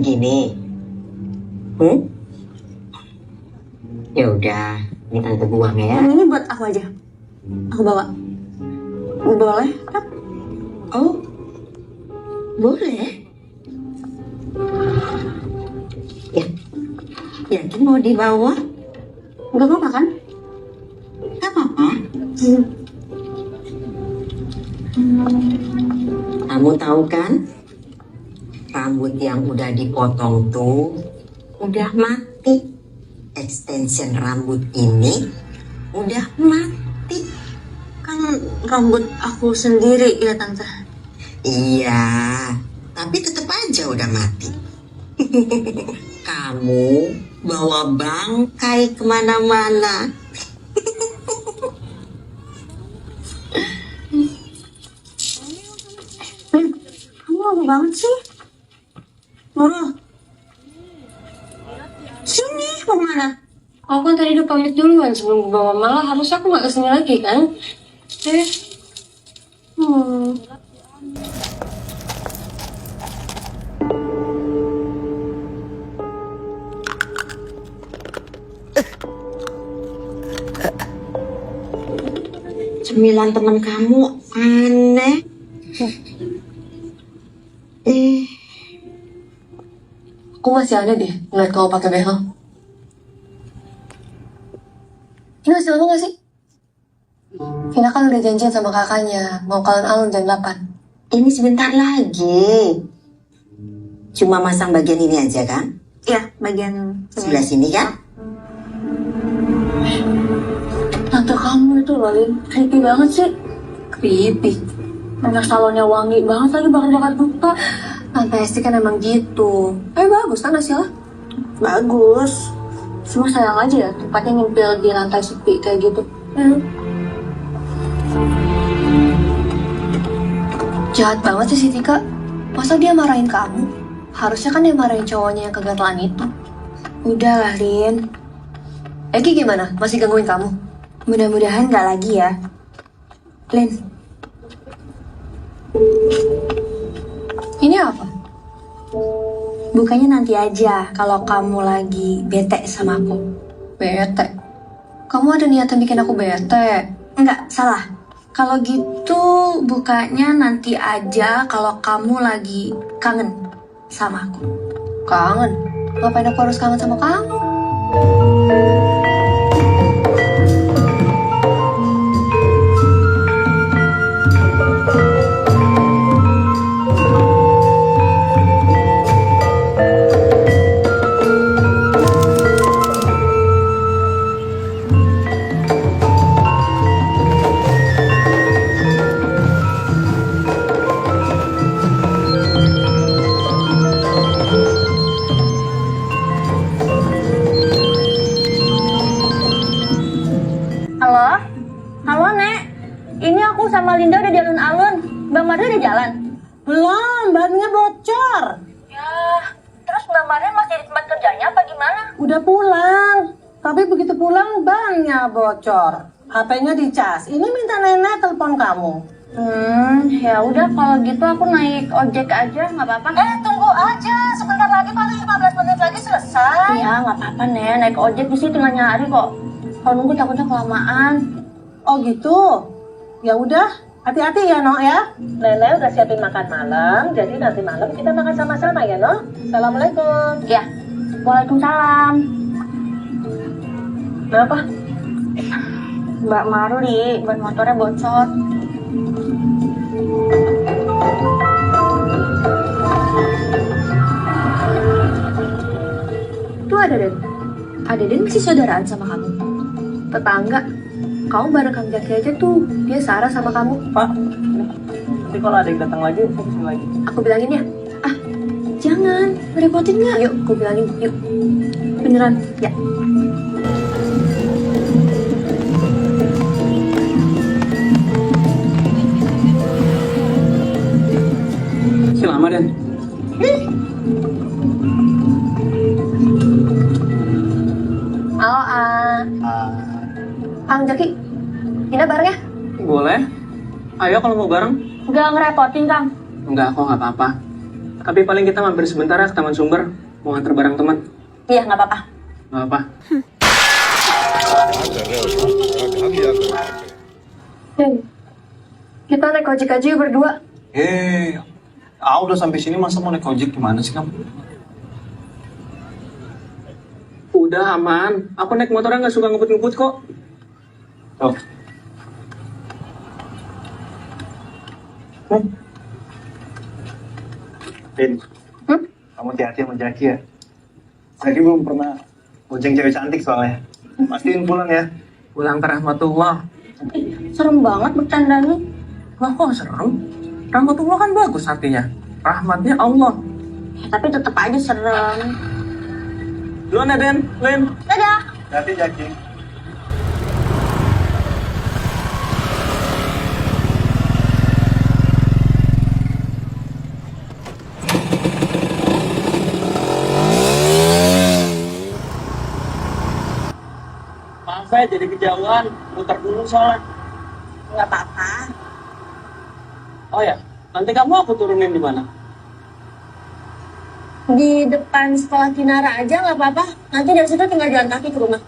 begini. Ya udah, ini tante buang ya. Ini buat aku aja. Aku bawa. Boleh? Oh, boleh. Ya, yakin mau dibawa? Gak apa-apa kan? Gak apa-apa. Kamu tahu kan, rambut yang udah dipotong tuh udah mati. Extension rambut ini udah mati. Kan rambut aku sendiri ya tante. Iya, tapi tetap aja udah mati. Kamu bawa bangkai kemana-mana. Kamu lama banget sih. Nurul. Sini, mau kemana? Aku kan tadi udah pamit duluan sebelum bawa, malah harusnya aku gak kesini lagi kan? Cemilan teman kamu aneh. Aku masih aneh deh ngeliat kamu pakai behel. Ini masih lama gak sih? Vina kan udah janjian sama kakaknya mau kalian alun jam 8. Ini sebentar lagi. Cuma masang bagian ini aja kan? Iya, bagian Sebelah sini kan? Tante kamu itu loh, Lin. Creepy banget sih. Creepy. Minyak salonnya wangi banget lagi, bakar-bakar dupa. Tante Esti kan emang gitu. Bagus kan hasilnya? Bagus. Cuma sayang aja ya, tempatnya nyimpil di lantai sepi kayak gitu. Jahat banget sih si Tika. Masa dia marahin kamu? Harusnya kan dia marahin cowoknya yang kegatelan itu. Udahlah, Lin. Eki gimana? Masih gangguin kamu? Mudah-mudahan nggak lagi ya. Lin, Ini apa? bukanya nanti aja kalau kamu lagi bete sama aku. Bete? Kamu ada niatan bikin aku bete? Enggak, salah. Kalau gitu bukanya nanti aja kalau kamu lagi kangen sama aku. Kangen? Ngapain aku harus kangen sama kamu? Halo? Halo, Nek. Ini aku sama Linda udah di alun-alun. Bang Mardi udah jalan? Belum, bannya bocor. Ya, terus Mbak Mardi masih di tempat kerjanya apa gimana? Udah pulang. Tapi begitu pulang bannya bocor. HP-nya dicas. Ini minta nenek telepon kamu. Ya udah kalau gitu aku naik ojek aja, nggak apa-apa. Tunggu aja. Sebentar lagi paling 15 menit lagi selesai. Iya, nggak apa-apa, Nek. Naik ojek di sini tinggal nyari kok. Kalau nunggu takutnya kelamaan. Oh gitu. Ya udah, hati-hati ya, Nok ya. Nenek udah siapin makan malam. Jadi nanti malam kita makan sama-sama ya, Nok. Assalamualaikum. Ya, waalaikumsalam. Kenapa? Mbak Marli, ban motornya bocor. Tuh ada Den. Ada Den masih saudaraan sama kamu. Tetangga. Kamu bareng Kang Jaki aja tuh. Dia Sarah sama kamu. Pak, nanti kalau ada yang datang lagi, saya kesini lagi. Aku bilangin ya. Jangan. Merepotin nggak? Yuk, aku bilangin. Yuk. Beneran. Ya. Si lama Dan. Halo, Kang Jaki. Ina bareng ya? Boleh. Ayo kalau mau bareng. Nggak ngerepotin, Kang. Enggak, kok nggak apa-apa. Tapi paling kita mampir sebentar ya ke Taman Sumber. Mau nganter barang teman. Iya, nggak apa-apa. Nggak apa. Hey, kita naik ojek aja yuk berdua. Udah sampai sini masa mau naik ojek gimana sih kamu? Udah aman. Aku naik motornya nggak suka ngebut-ngebut kok. Tuh. Din, kamu hati-hati sama Jaki ya. Jaki belum pernah bonceng cewek cantik soalnya. Pastiin pulang ya. Pulang ke rahmatullah. Serem banget bercandanya. Lah kok serem? Rahmatullah kan bagus artinya. Rahmatnya Allah. Tapi tetap aja serem. Duluan ya, Den. Lin. Dadah. Hati Jaki. Maaf ya, jadi kejauhan. Muter dulu soalnya. Nggak apa-apa. Oh ya, nanti kamu aku turunin di mana? Di depan sekolah Kinara aja nggak apa-apa. Nanti dari situ tinggal jalan kaki ke rumah.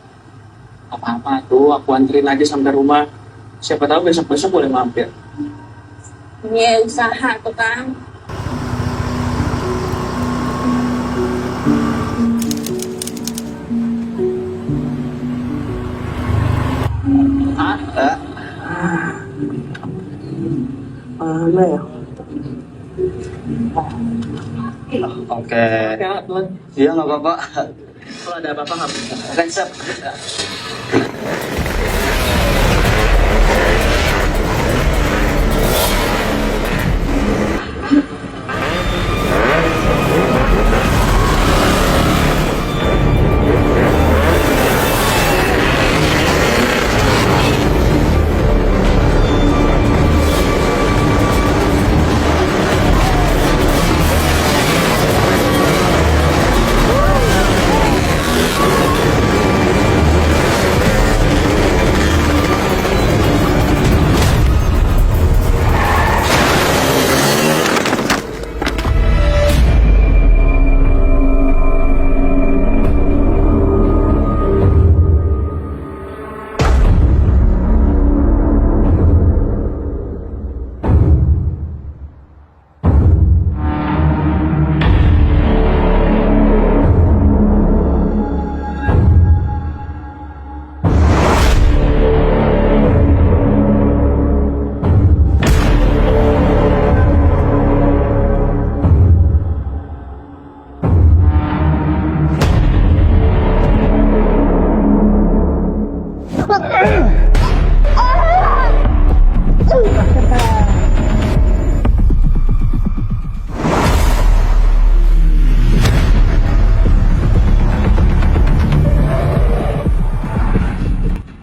Apa-apa tuh, aku anterin aja sampai rumah. Siapa tahu besok-besok boleh mampir. Iya, usaha tuh, Kang. Mana ya? Oke. Ya, Tuan. Iya nggak apa-apa. Kalau ada apa-apa, kamu. Oke, siap.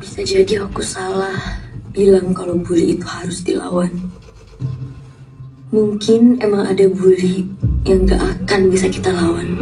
Bisa jadi aku salah bilang kalau bully itu harus dilawan. Mungkin emang ada bully yang gak akan bisa kita lawan.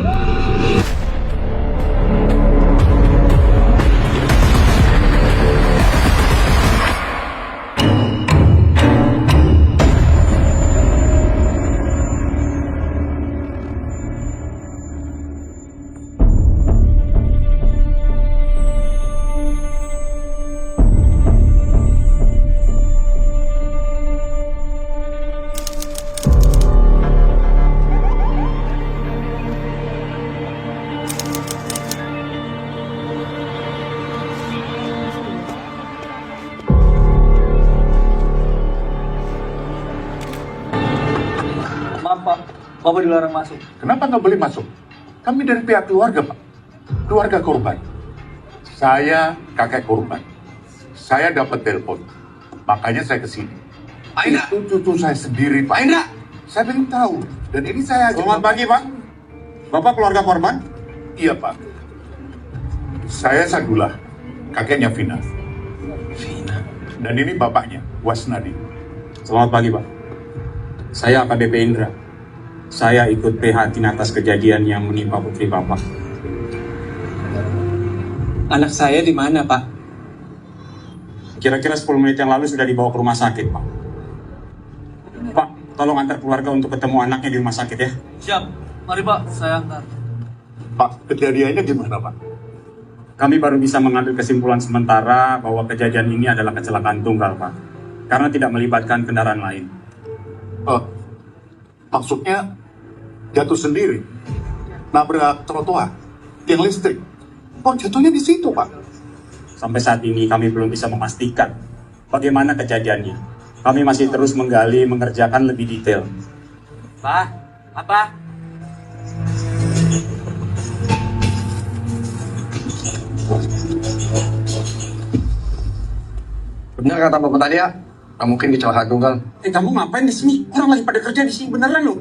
Maaf Pak, Bapak dilarang masuk. Kenapa nggak boleh masuk? Kami dari pihak keluarga, Pak. Keluarga korban. Saya kakek korban. Saya dapat telepon. Makanya saya kesini. Pak Indra. Itu cucu saya sendiri, Pak. Pak Indra. Saya belum tahu. Dan ini saya... Selamat pagi, Pak. Bapak keluarga korban? Iya, Pak. Saya Sadullah, kakeknya Vina. Vina. Dan ini bapaknya, Wasnadi. Selamat pagi, Pak. Saya AKBP Indra. Saya ikut prihatin atas kejadian yang menimpa putri Bapak. Anak saya di mana, Pak? Kira-kira 10 menit yang lalu sudah dibawa ke rumah sakit, Pak. Pak, tolong antar keluarga untuk ketemu anaknya di rumah sakit ya. Siap. Mari Pak, saya antar. Pak, kejadiannya gimana Pak? Kami baru bisa mengambil kesimpulan sementara bahwa kejadian ini adalah kecelakaan tunggal, Pak. Karena tidak melibatkan kendaraan lain. Maksudnya jatuh sendiri, nabrak trotoar, tiang listrik. Oh, jatuhnya di situ Pak. Sampai saat ini kami belum bisa memastikan bagaimana kejadiannya. Kami masih terus menggali, mengerjakan lebih detail. Pak, apa? Benar kata Bapak tadi ya, nggak mungkin kecelakaan tunggal. Kamu ngapain di sini? Orang lagi pada kerja di sini beneran loh.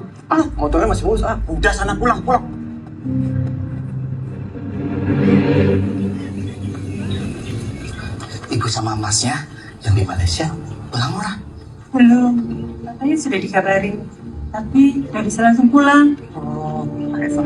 Motornya masih mulus ah. Udah sana pulang. Ibu sama masnya yang di Malaysia pulang orang? Belum, katanya sudah dikabarin, tapi nggak bisa langsung pulang. Oh, Reva.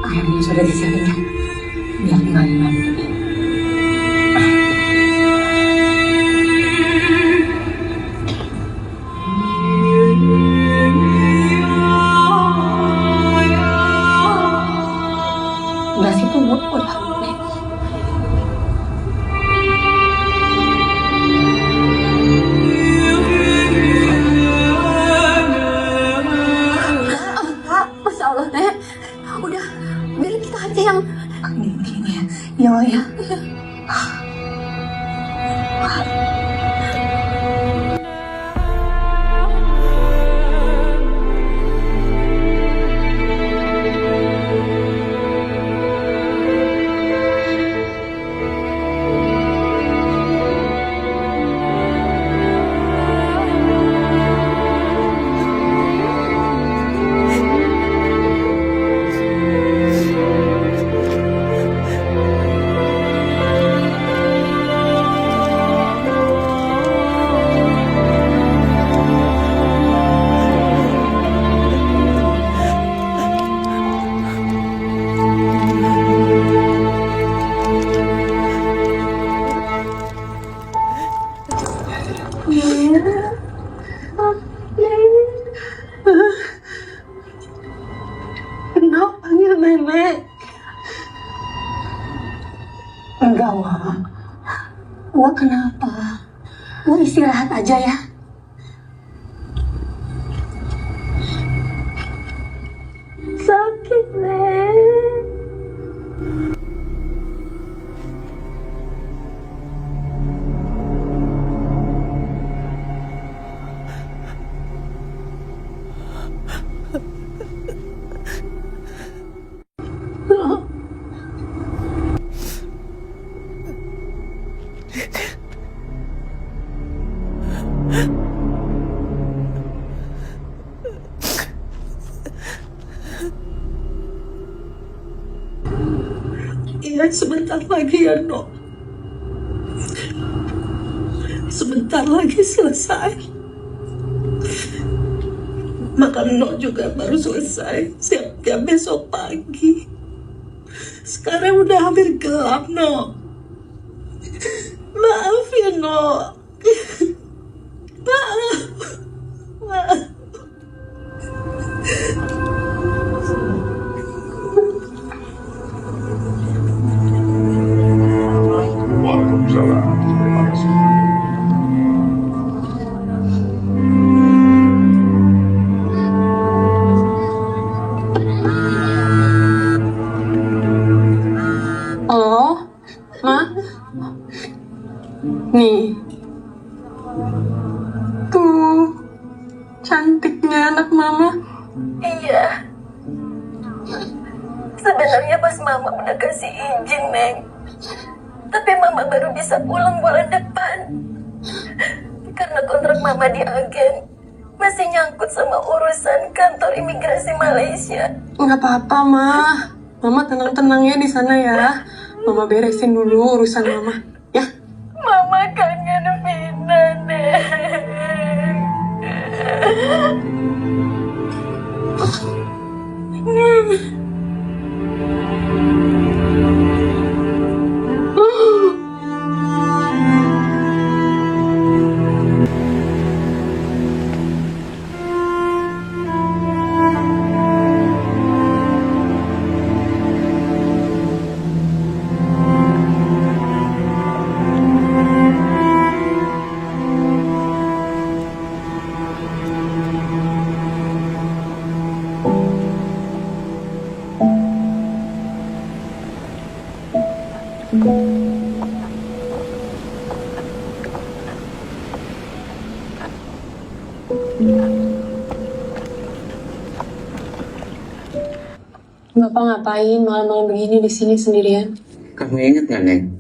Akhirnya sudah disiapin ya. Biar tinggal nanti. Udah situ udah. Masya Allah, Nek. Udah, biar kita aja yang... Gini ya. Ya. Kenapa panggil nenek? Enggak, Wak. Wak kenapa? Wak istirahat aja ya. Sakit, Nek. Iya, sebentar lagi ya, Nok. Sebentar lagi selesai. Makan Nok juga baru selesai. Siap besok pagi. Sekarang udah hampir gelap, No. Maaf ya, No. Maaf. Maaf. Waalaikumsalam. Terima kasih. Oh, Ma? Nih. Tuh. Cantiknya anak Mama. Iya. Sebenarnya pas Mama udah kasih izin, Neng. Tapi Mama baru bisa pulang bulan depan. Karena kontrak Mama di agen masih nyangkut sama urusan kantor imigrasi Malaysia. Nggak apa-apa, Ma. Mama tenang-tenang ya di sana ya. Mama beresin dulu urusan Mama. Ya. Mama kangen Vina, Neng. Bapak ngapain malam-malam begini di sini sendirian? Kamu ingat nggak, Neng?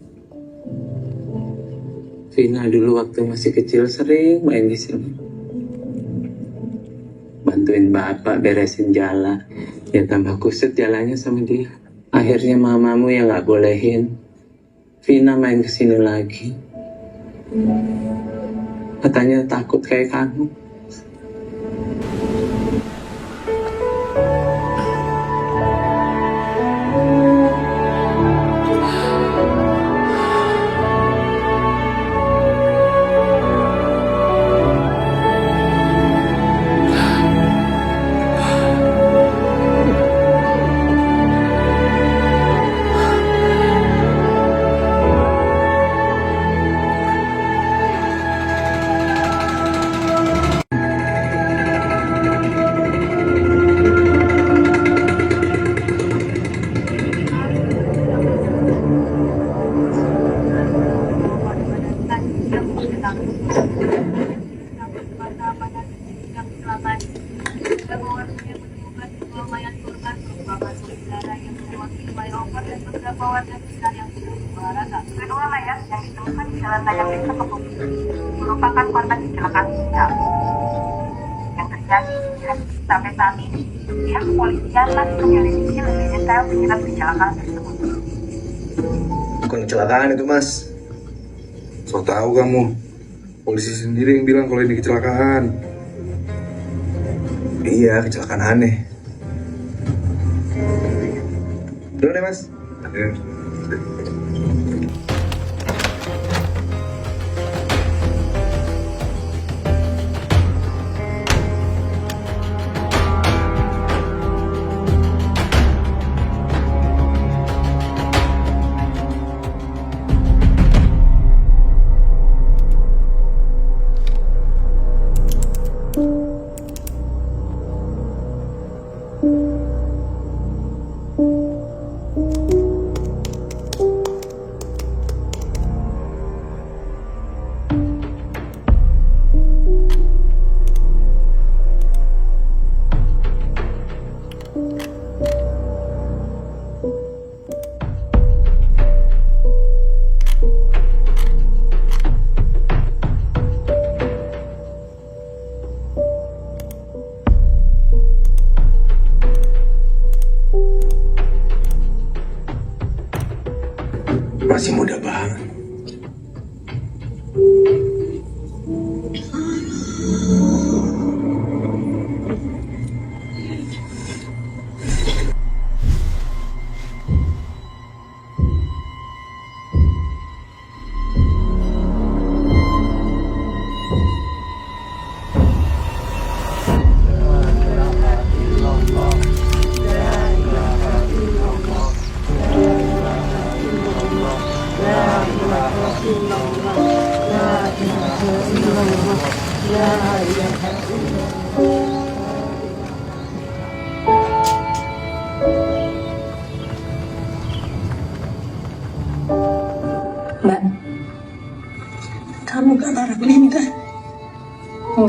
Vina dulu waktu masih kecil sering main di sini. Bantuin bapak beresin jalan. Ya tambah kusut jalannya sama dia. Akhirnya mamamu yang nggak bolehin Vina main kesini lagi. Katanya takut kayak kamu. Kedua mayat yang ditemukan di jalan layang desa Kebumi merupakan korban kecelakaan tunggal yang terjadi di hari sampai saat ini. Pihak kepolisian masih menyelidiki lebih detail penyebab kecelakaan tersebut. Bukan kecelakaan itu, Mas. So tahu kamu, polisi sendiri yang bilang kalau ini kecelakaan. Iya, kecelakaan aneh. Dulu deh, Mas. Ya. Masih muda banget.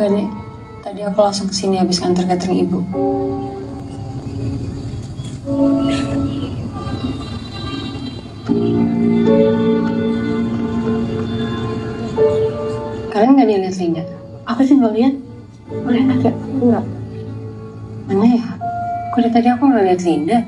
Enggak, Dek. Tadi aku langsung kesini habis nganter catering ibu. Kalian nggak lihat Linda? Aku sih nggak lihat. Boleh nggak? Enggak. Mana ya? Kok dari tadi aku nggak lihat Linda?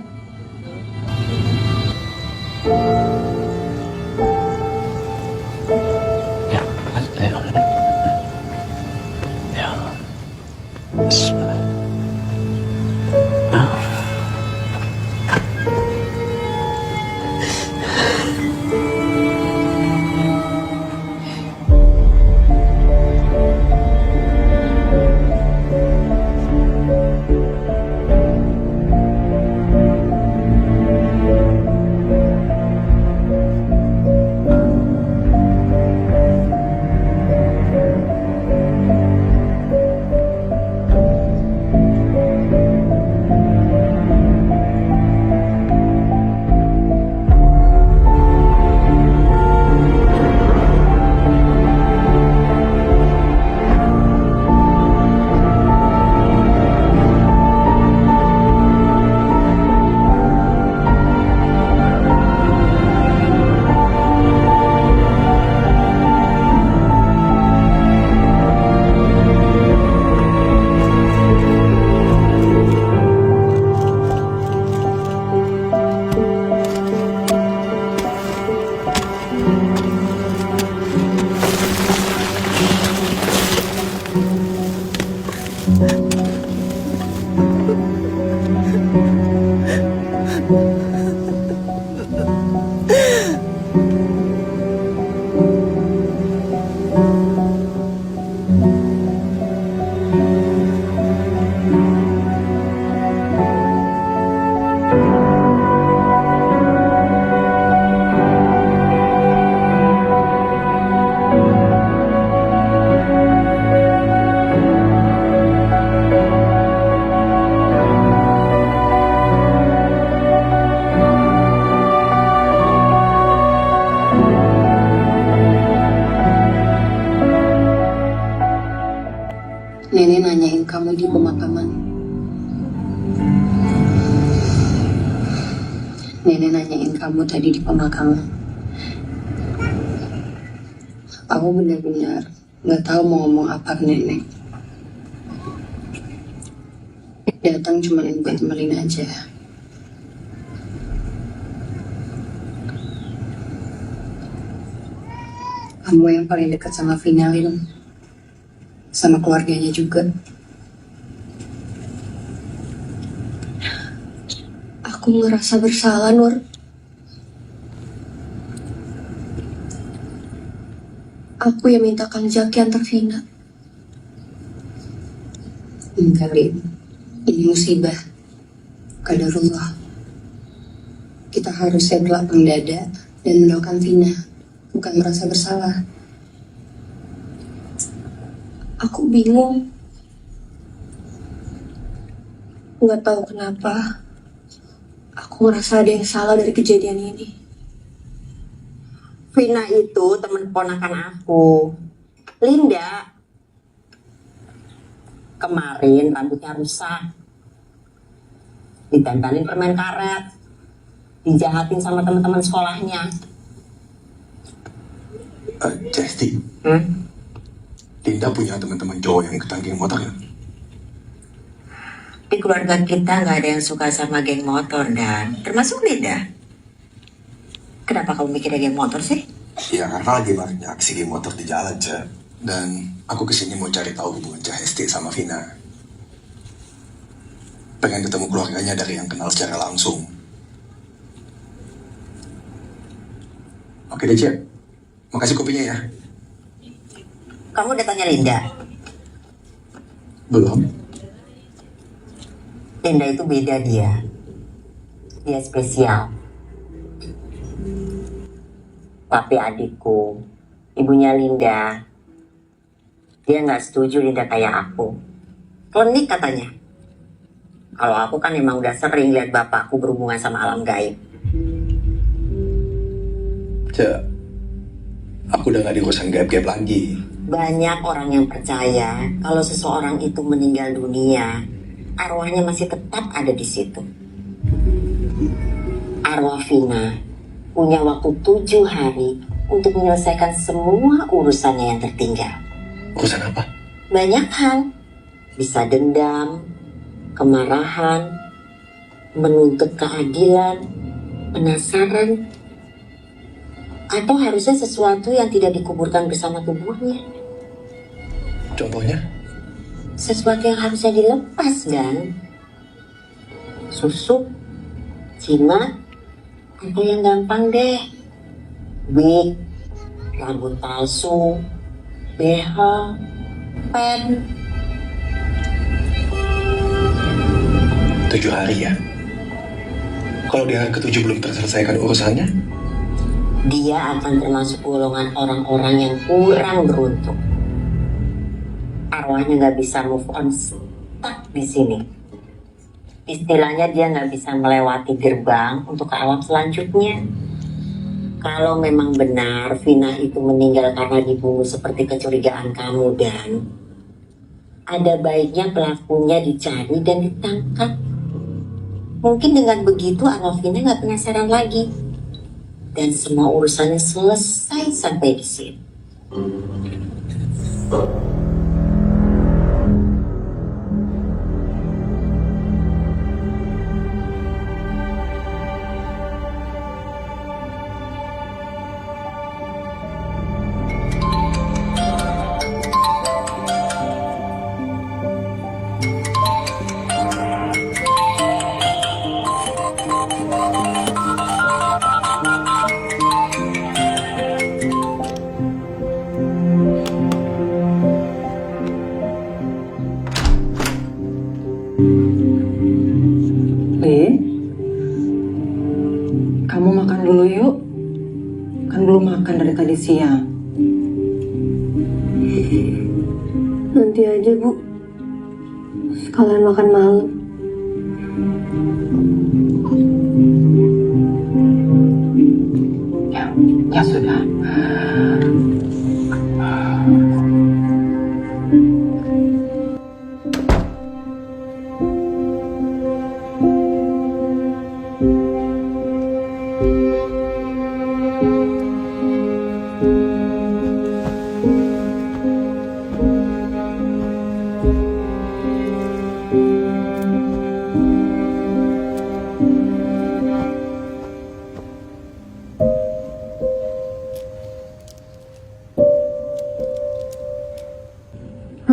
Nenek nanyain kamu di pemakaman. Nenek nanyain kamu tadi di pemakaman. Aku benar-benar gak tahu mau ngomong apa ke nenek. Datang cuma buat temenin aja. Kamu yang paling dekat sama Vina, Lin. Sama keluarganya juga. Aku ngerasa bersalah, Nur. Aku yang minta Kang Jaki antar Vina. Enggak, Lin. Ini musibah. Qadarullah. Kita harusnya berlapang dada dan mendoakan Vina, bukan merasa bersalah. Aku bingung. Nggak tahu kenapa. Aku merasa ada yang salah dari kejadian ini. Vina itu teman ponakan aku. Linda. Kemarin rambutnya rusak. Ditempelin permen karet. Dijahatin sama teman-teman sekolahnya. Cesti. Linda punya teman-teman cowok yang ikutan geng motor ya? Di keluarga kita nggak ada yang suka sama geng motor, Dan. Termasuk Linda. Kenapa kamu mikirnya geng motor sih? Ya karena lagi banyak aksi geng motor di jalan, Cek. Dan aku kesini mau cari tahu hubungan Cah Hesti sama Vina. Pengen ketemu keluarganya dari yang kenal secara langsung. Oke deh, Cek. Makasih kopinya ya. Kamu udah tanya Linda? Belum. Linda itu beda dia. Dia spesial. Tapi adikku, ibunya Linda, dia nggak setuju Linda kayak aku. Klinik katanya. Kalau aku kan emang udah sering lihat bapakku berhubungan sama alam gaib. Cek, aku udah gak di urusan gaib-gaib lagi. Banyak orang yang percaya kalau seseorang itu meninggal dunia, arwahnya masih tetap ada di situ. Arwah Vina punya waktu 7 hari untuk menyelesaikan semua urusannya yang tertinggal. Urusan apa? Banyak hal. Bisa dendam, kemarahan, menuntut keadilan, penasaran, atau harusnya sesuatu yang tidak dikuburkan bersama tubuhnya. Contohnya? Sesuatu yang harusnya dilepas, Dan. Susuk, jimat, atau yang gampang deh. Wig, rambut palsu, BH, pen. 7 hari ya? Kalau di hari ke-7 belum terselesaikan urusannya? Dia akan termasuk golongan orang-orang yang kurang beruntung. Arwahnya nggak bisa move on, stuck di sini. Istilahnya dia nggak bisa melewati gerbang untuk ke alam selanjutnya. Kalau memang benar Vina itu meninggal karena dibunuh seperti kecurigaan kamu, Dan, ada baiknya pelakunya dicari dan ditangkap. Mungkin dengan begitu arwah Vina nggak penasaran lagi. Dan semua urusannya selesai sampai di sini. Kamu makan dulu yuk. Kan belum makan dari tadi siang. Nanti aja, Bu. Sekalian makan malam. Ya sudah.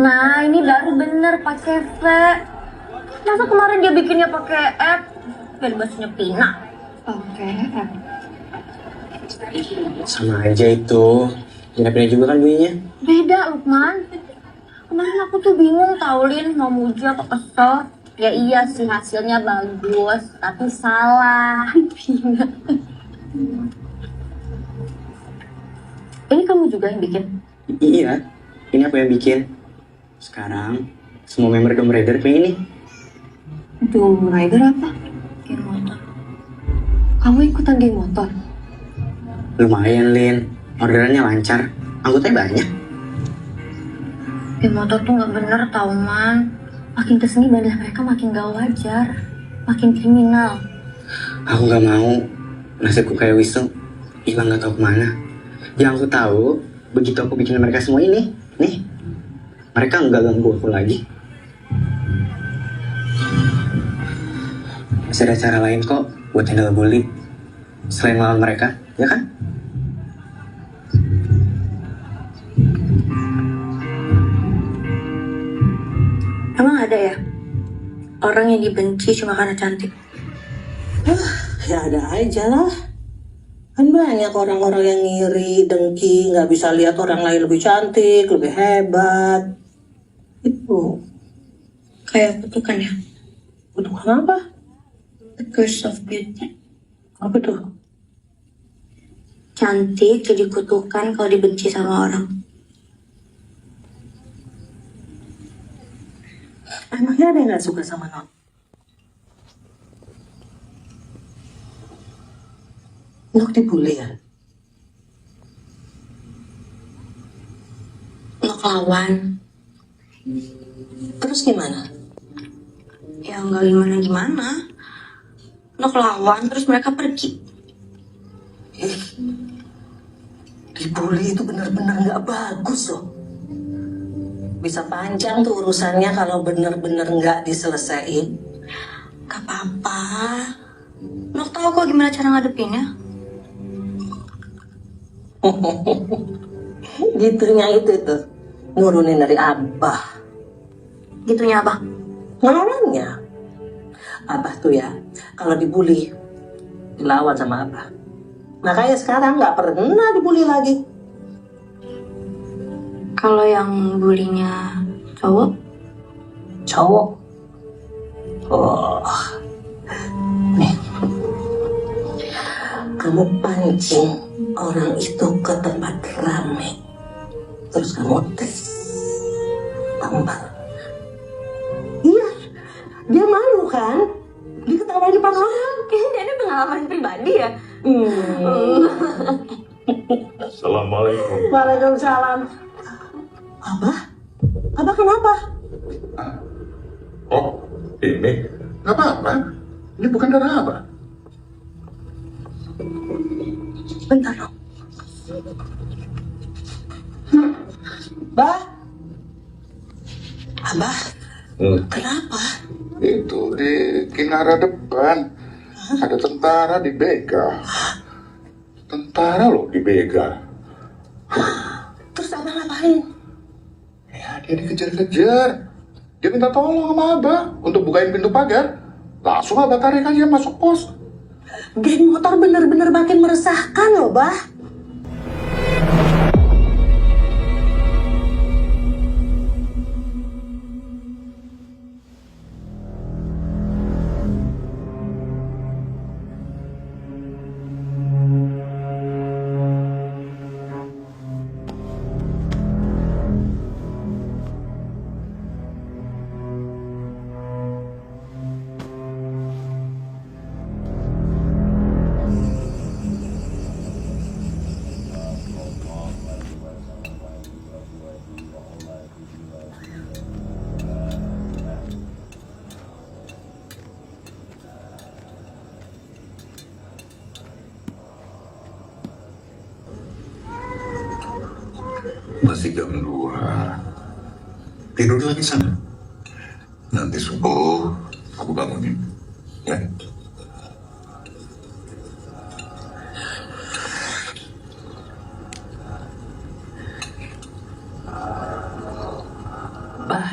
Nah, ini baru bener pakai V. Masa kemarin dia bikinnya pakai F? Biar bahasanya Pina. Oke, F. Sama aja itu. Pindah-pindah juga kan bunyinya. Beda, Lukman. Kemarin aku tuh bingung tau, Lin, mau muji apa kesel. Ya iya sih, hasilnya bagus, tapi salah. Ini kamu juga yang bikin? Iya, ini aku yang bikin. Sekarang, semua member Dom Raider pengen ini. Dom Rider apa? Geng motor. Kamu ikutan geng motor? Lumayan, Lin. Orderannya lancar. Anggotanya banyak. Geng motor tuh gak bener tau, Man. Makin kesini badan mereka makin gak wajar. Makin kriminal. Aku gak mau nasibku kayak Wisnu hilang gak tahu kemana. Yang aku tahu, begitu aku bikin mereka semua ini, nih, mereka nggak ganggu aku lagi. Masih ada cara lain kok buat handle bully selain melawan mereka, ya kan? Emang ada ya orang yang dibenci cuma karena cantik? Ya ada aja lah. Kan banyak orang-orang yang ngiri, dengki, nggak bisa lihat orang lain lebih cantik, lebih hebat. Itu. Kayak kutukan ya? Kutukan apa? The curse of beauty. Apa tuh? Cantik jadi kutukan kalau dibenci sama orang. Emangnya ada yang nggak suka sama Non? Nok dibully ya? Nok lawan. Terus gimana? Ya nggak gimana-gimana. Nok lawan terus mereka pergi. Dibully itu benar-benar nggak bagus loh. Bisa panjang tuh urusannya kalau benar-benar nggak diselesain. Gak apa-apa. Nok tahu kok gimana cara ngadepinnya. Gitunya itu tuh nurunin dari Abah. Gitunya Abah? Ngelawannya. Abah tuh ya kalau dibully dilawan sama Abah. Makanya sekarang nggak pernah dibully lagi. Kalau yang bulinya cowok? Cowok? Oh, nih, kamu pancing orang itu ke tempat rame, terus kamu tampar. Iya, dia malu kan? Diketawain depan orang. Kayaknya dia pengalaman pribadi ya. Assalamualaikum. Waalaikumsalam. Abah kenapa? Oh, ini nggak apa-apa. Ini bukan darah Abah. Bentar dong. Bah, Abah, kenapa? Itu di Kinara depan ada tentara dibegal. Tentara loh dibegal. Terus Abah ngapain? Ya dia dikejar-kejar. Dia minta tolong sama Abah untuk bukain pintu pagar. Langsung Abah tarik aja masuk pos. Geng motor bener-bener makin meresahkan loh, Bah. Masih jam 2. Tidur lagi sana. Nanti subuh aku bangunin. Ya. Bah.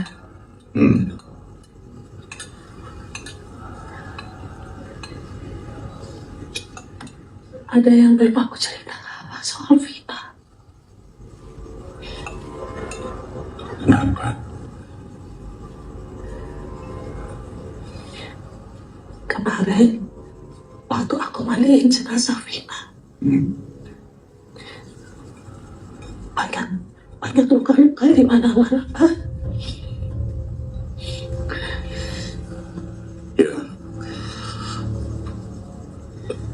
Ada yang belum aku cerita soal Vina. Kenapa? Kemarin, waktu aku mandiin jenazah Vina, banyak luka-luka di mana-mana, Pak. Ya.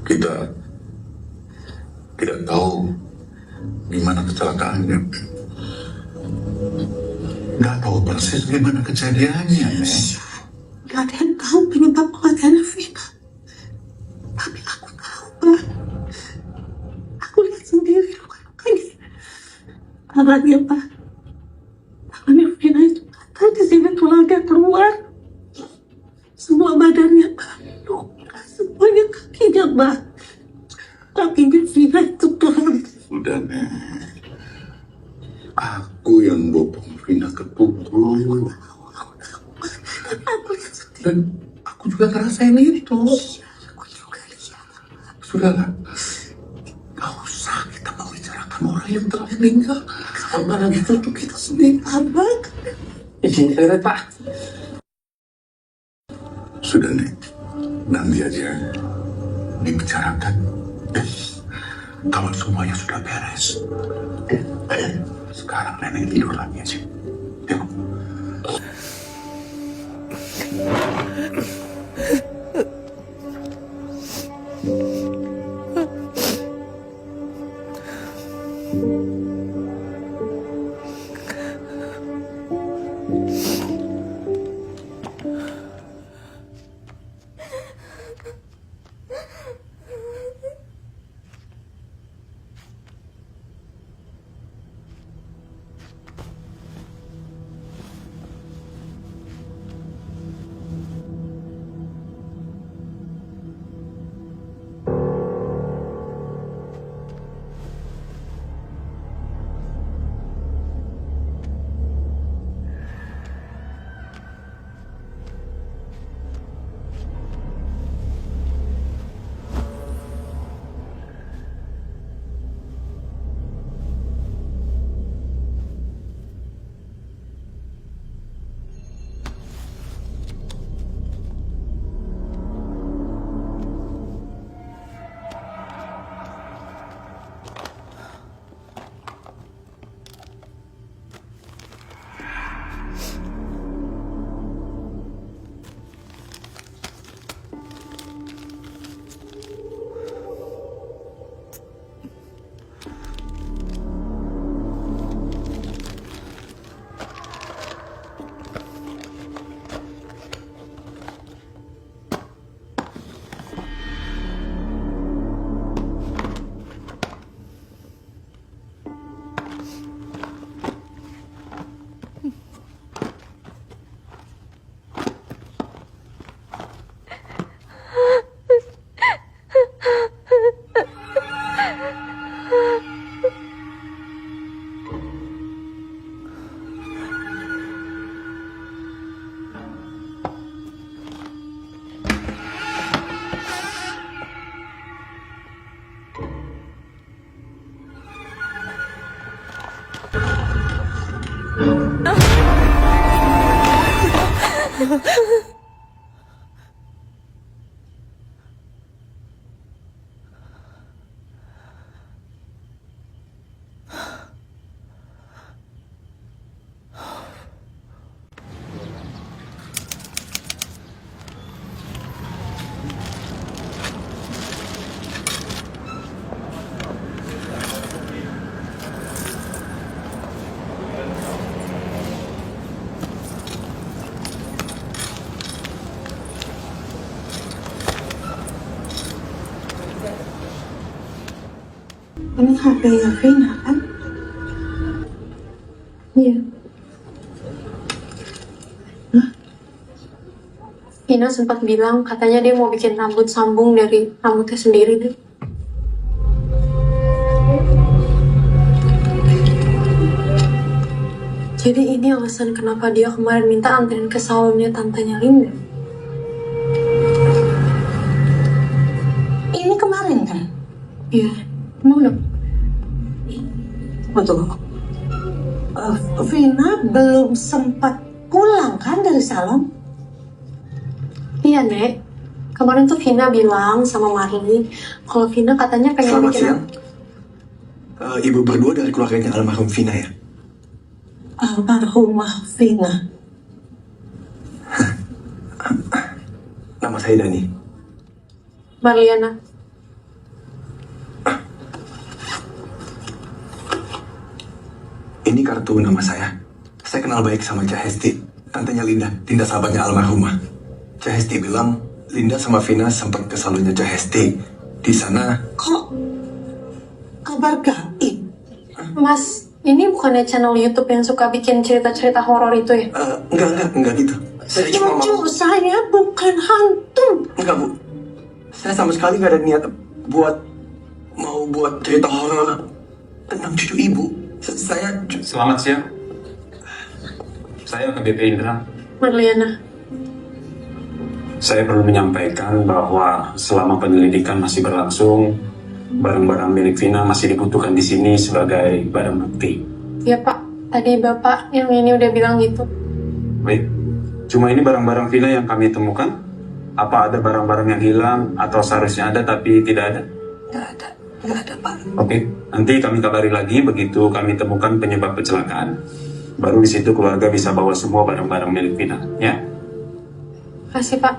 Kita tidak tahu gimana kecelakaannya. Nggak tahu persis gimana kejadiannya, Neng. Gak ada yang tahu penyebab kematian Vina. Tapi aku tahu, Pak. Aku lihat sendiri luka-lukanya. Tangannya, Pak. Tangannya Vina itu patah di sini tulangnya keluar. Semua badannya, Pak. Luka semuanya kakinya, Pak. Kakinya Vina itu tulang. Udah, Neng. Aku yang bopong Vina ke kubur. Dan aku juga ngerasain itu. Sudahlah. Gak usah kita membicarakan orang yang telah meninggal. Apalagi itu untuk kita sendiri. Abang. Izin toilet, Pak. Sudah, nih. Nanti aja dibicarakan. Kalau semuanya sudah beres. Sekarang nenek tidur lagi aja. Yuk. Ini HP-nya Vina kan? Iya. Vina sempat bilang katanya dia mau bikin rambut sambung dari rambutnya sendiri deh. Jadi ini alasan kenapa dia kemarin minta anterin ke salonnya tantenya Linda. Ini kemarin kan? Iya. Mana? Betul. Vina belum sempat pulang kan dari salon? Iya, Nek. Kemarin tuh Vina bilang sama Marli kalau Vina katanya pengen Selamat bikin... siang. Ibu berdua dari keluarganya almarhum Vina ya? Almarhumah Vina. Nama saya Dani. Marliana. Ini kartu nama saya. Saya kenal baik sama Cah Hesti, tantenya Linda sahabatnya almarhumah. Cah Hesti bilang Linda sama Vina sempat ke salonnya Cah Hesti. Di sana Kok kabar gaib? Mas, ini bukannya channel YouTube yang suka bikin cerita-cerita horor itu ya? enggak gitu. Saya cuma mau... saya bukan hantu. Enggak, Bu. Saya sama sekali nggak ada niat buat cerita horor tentang cucu ibu. Selamat siang. Saya AKBP Indra. Marliana. Saya perlu menyampaikan bahwa selama penyelidikan masih berlangsung, barang-barang milik Vina masih dibutuhkan di sini sebagai barang bukti. Ya Pak, tadi Bapak yang ini udah bilang gitu. Baik, cuma ini barang-barang Vina yang kami temukan. Apa ada barang-barang yang hilang atau seharusnya ada tapi tidak ada? Nggak ada, Pak. Oke, nanti kami kabari lagi begitu kami temukan penyebab kecelakaan. Baru di situ keluarga bisa bawa semua barang-barang milik Vina, ya? Kasih Pak.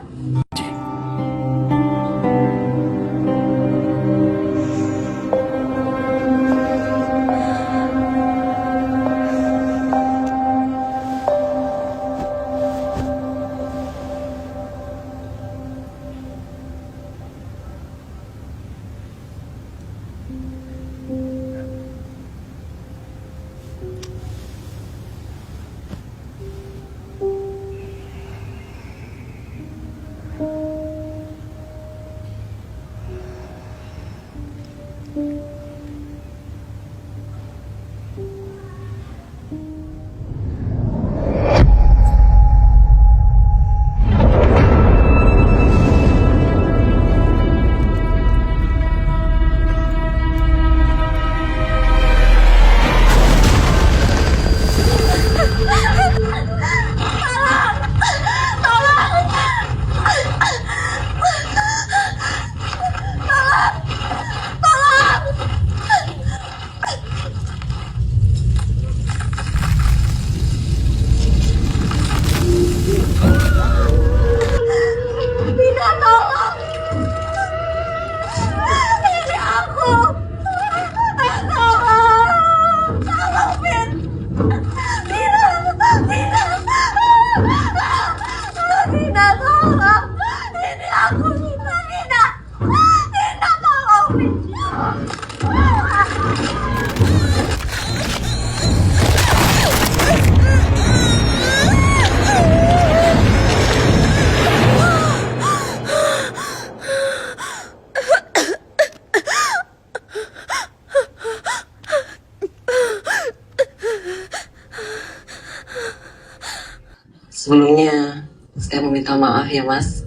Sebelumnya, saya meminta maaf ya Mas.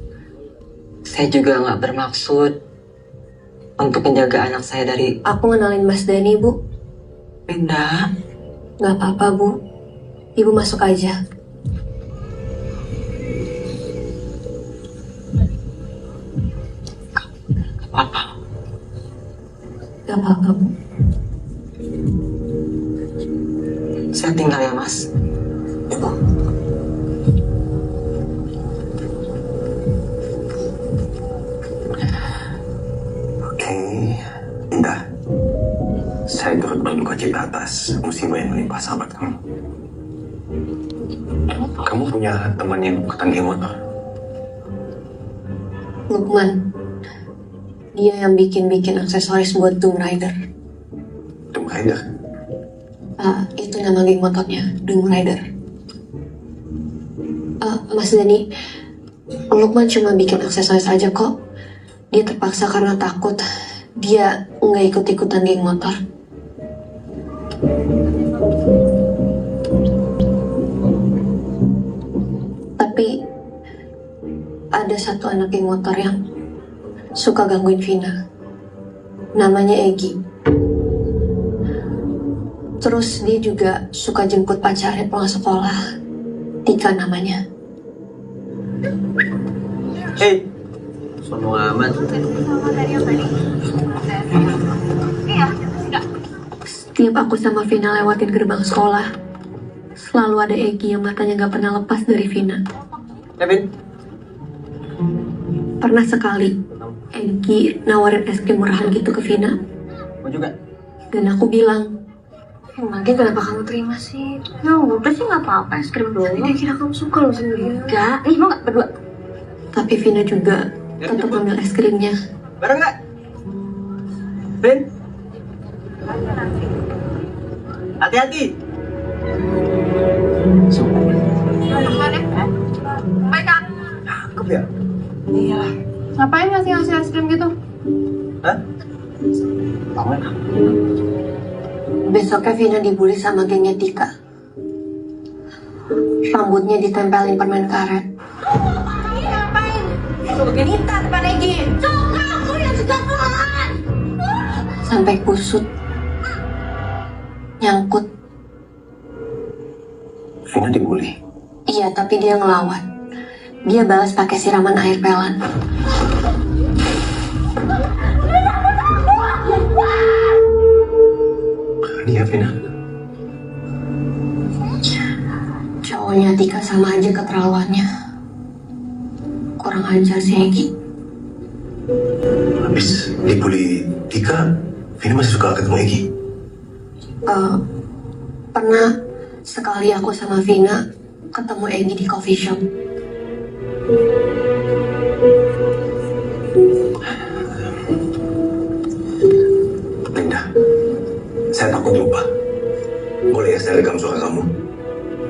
Saya juga nggak bermaksud untuk menjaga anak saya dari... Aku ngenalin Mas Dani, Bu. Linda. Nggak apa-apa, Bu. Ibu masuk aja. Gak apa-apa, Bu. Saya tinggal ya, Mas. Ibu. Oke, Indah. Saya turut berduka cita atas musibah yang menimpa sahabat kamu. Kamu punya teman yang ikutan geng motor? Lukman. Dia yang bikin aksesoris buat Doom Rider. Doom Rider? Itu nama geng motornya, Doom Rider. Mas Dani, Lukman cuma bikin aksesoris aja kok. Dia terpaksa karena takut. Dia nggak ikut-ikutan geng motor. Tapi ada satu anak geng motor yang suka gangguin Vina. Namanya Egi. Terus dia juga suka jemput pacarnya pulang sekolah. Tika namanya. Hei, sono amat. Setiap aku sama Vina lewatin gerbang sekolah, selalu ada Egi yang matanya gak pernah lepas dari Vina. Kevin. Pernah sekali, Egi nawarin es krim murahan gitu ke Vina. Mau juga? Dan aku bilang, Lagi kenapa kamu terima sih? Ya udah sih gak apa-apa, es krim doang. Dia kira kamu suka loh sendiri. Enggak, mau gak berdua? Tapi Vina juga tetap ambil es krimnya. Bareng gak? Vin? Hati-hati. Baik, Kak. Cakep ya? Iya. Ngapain ngasih es krim gitu? Hah? Paman. Besoknya Vina dibully sama gengnya Tika. Rambutnya ditempelin permen karet. Ngapain? Genita depan Egi. Suka, aku yang suka pulang. Sampai kusut. Nyangkut. Vina dibully? Iya, tapi dia ngelawan. Dia balas pakai siraman air pelan. Dia Vina. Cowoknya Tika sama aja keterlaluannya. Kurang ajar si Egi. Habis dibully Tika, Vina masih suka ketemu Egi? Pernah sekali aku sama Vina ketemu Egi di coffee shop. Linda, saya takut lupa. Boleh ya saya rekam suara kamu?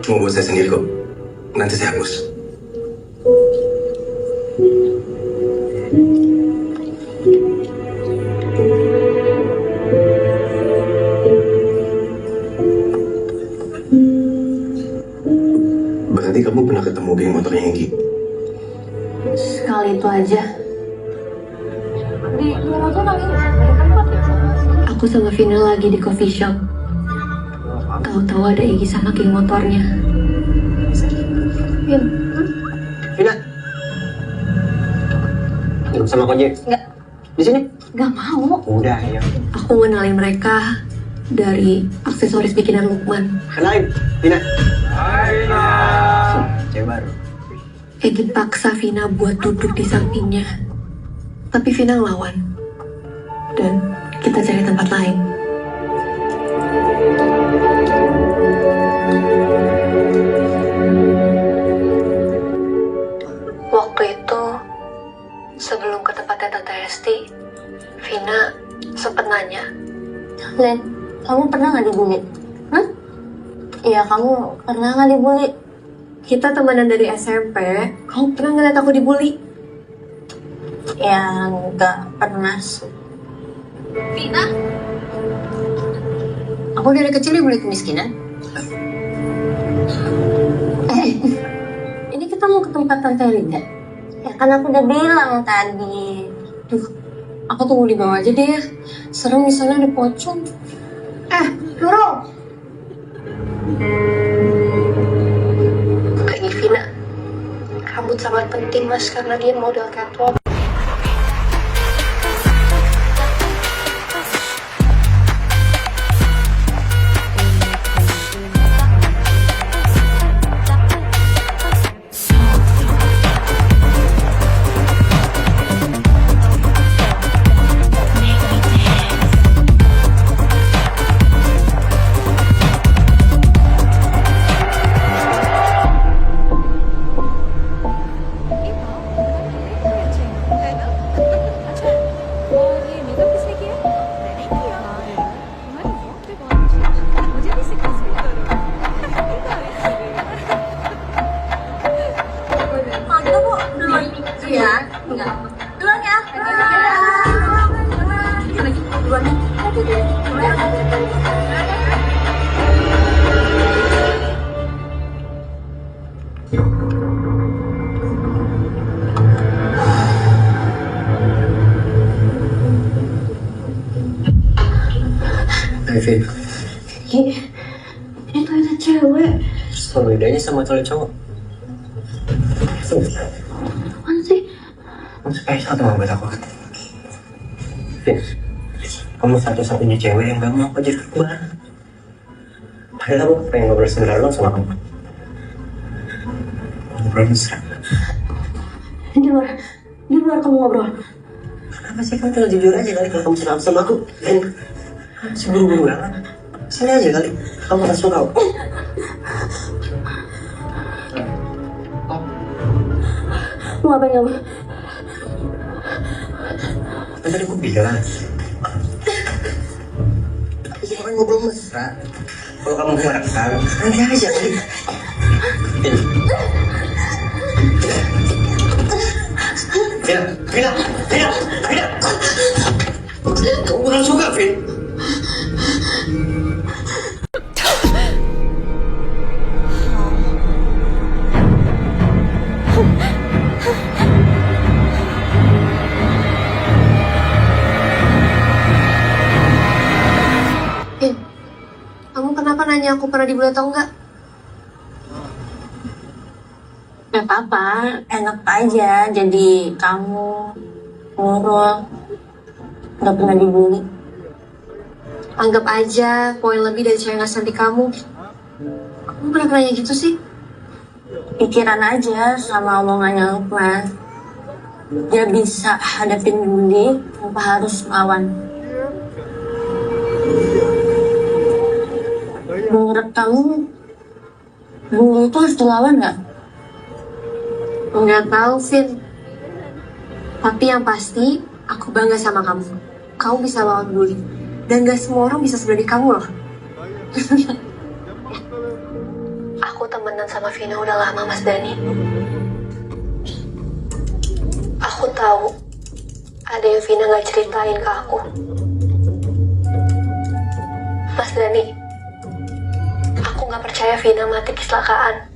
Cuma buat saya sendiri kok. Nanti saya hapus. Berarti kamu pernah ketemu geng motornya Egi? Sekali itu aja. Di mana tuh lagi? Ada tempat ya? Aku sama Vina lagi di coffee shop. Tahu-tahu ada Egi sama geng motornya. Vina. Duduk sama Kojek. Enggak. Di sini? Gak mau. Udah, ya. Aku ngenalin mereka dari aksesoris bikinan Lukman. Kenalin, Vina. Hai, Vina. Cewek baru. Egi paksa Vina buat duduk di sampingnya. Tapi Vina ngelawan. Dan kita cari tempat lain. Waktu itu, sebelum ke tempatnya Tante Hesti, Vina sempet nanya, Len, kamu pernah gak dibully? Hah? Iya, kamu pernah gak dibully? Kita temenan dari SMP, kamu pernah ngeliat aku dibully? Ya, nggak pernah. Vina? Aku dari kecil dibully kemiskinan. Ini kita mau ke tempat Tante Linda. Ya kan aku udah bilang tadi. Duh, aku tunggu di bawah aja deh. Serem di sana ada pocong. Nurul! Kayak Vina. Rambut sangat penting mas, karena dia model catwalk. Hai Vin, Ini toilet cewek. terus kalau bedanya sama toilet cowok? Apaan sih? Kamu spesial tuh buat aku. Vin, kamu satu-satunya cewek yang gak mau aku jadi kembar. Padahal aku pengen ngobrol sebentar doang sama kamu. Ngobrol mesra. Di luar kamu ngobrol. Kenapa sih kamu tinggal jujur aja kali kalau kamu suka sama aku? Vin, masih buru-buru banget. Sini aja kali, kamu gak suka aku. Mau ngapain kamu? Kan tadi aku bilang kita kan ngobrol mesra. Kalau kamu mau rekam, nanti aja kali. Vina. Kamu kurang suka, Vin. Kamu kenapa nanya aku pernah dibully atau enggak? Gak apa-apa, enak aja jadi kamu Nurul gak pernah dibully. Anggap aja poin lebih dari cewek nggak cantik kamu. Kamu pernah nanya gitu sih? Pikiran aja sama omongannya Lukman. Dia bisa hadapin bully tanpa harus lawan. Menurut kamu bully itu harus dilawan nggak? Nggak tahu, Vin. Tapi yang pasti, aku bangga sama kamu. Kamu bisa lawan bully. Dan gak semua orang bisa seperti kamu loh. Aku temenan sama Vina udah lama, Mas Dani. Aku tahu ada yang Vina gak ceritain ke aku. Mas Dani, aku gak percaya Vina mati kecelakaan.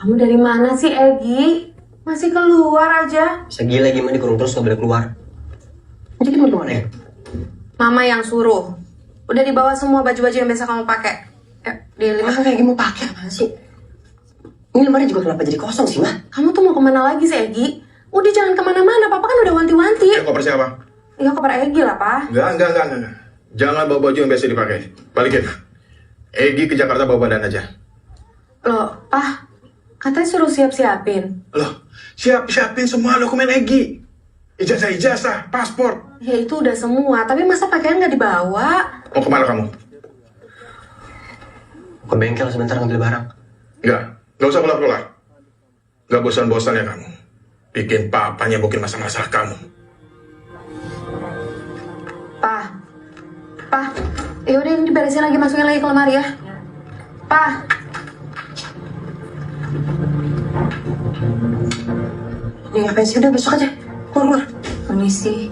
Kamu dari mana sih, Egi? Masih keluar aja? Bisa gila gimana dikurung terus gak boleh keluar. Jadi gimana kemana ya? Mama yang suruh. Udah dibawa semua baju-baju yang biasa kamu pakai. Di Masa kayak gini mau pakai apa sih? Ini lemari juga kenapa jadi kosong sih, Mah? Kamu tuh mau kemana lagi sih, Egi? Udah jangan kemana-mana, Papa kan udah wanti-wanti. Koper siapa? Ya koper Egi lah, Pak. Enggak. Jangan bawa baju yang biasa dipakai. Balikin. Egi ke Jakarta bawa badan aja. Loh, Pak. Katanya suruh siap-siapin. Loh, siapin semua dokumen Egi. Ijazah, paspor. Ya itu udah semua, tapi masa pakaian nggak dibawa? Mau kemana kamu? Ke bengkel sebentar ngambil barang. Nggak usah keluar. Nggak bosan-bosan ya kamu. Bikin papanya mungkin masalah kamu. Pak, yaudah ini diberesin lagi, masukin lagi ke lemari ya. Pak. Ini ngapain sih? Udah besok aja. Keluar. Permisi.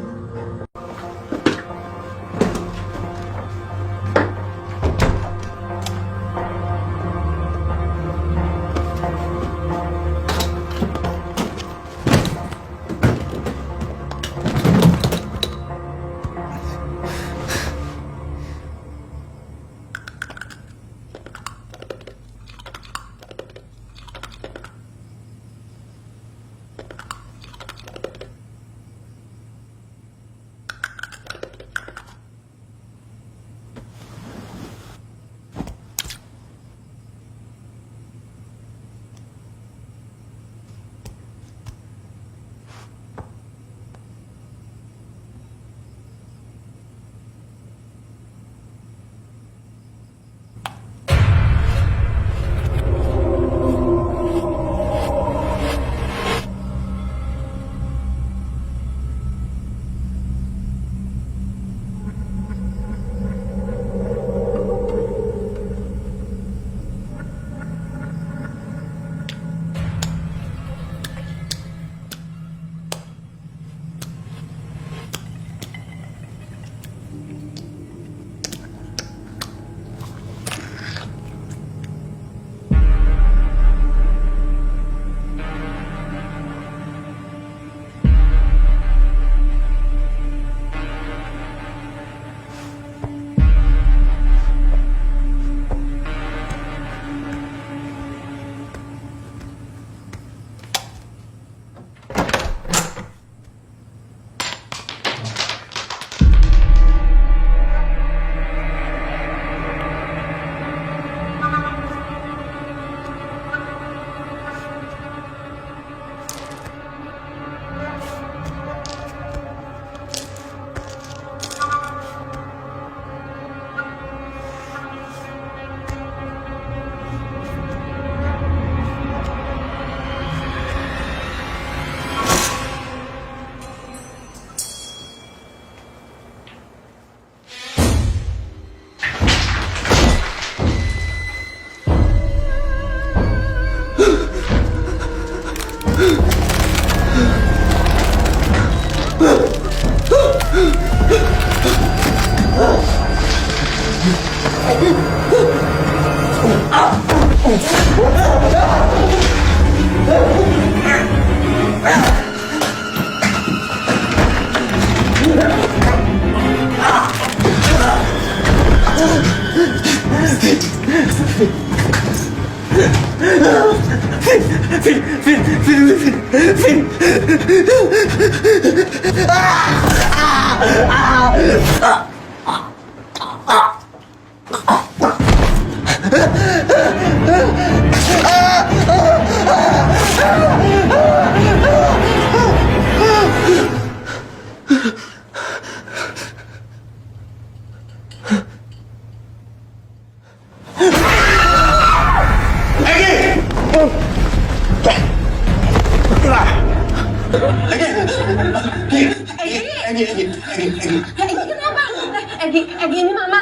Egi ini mama.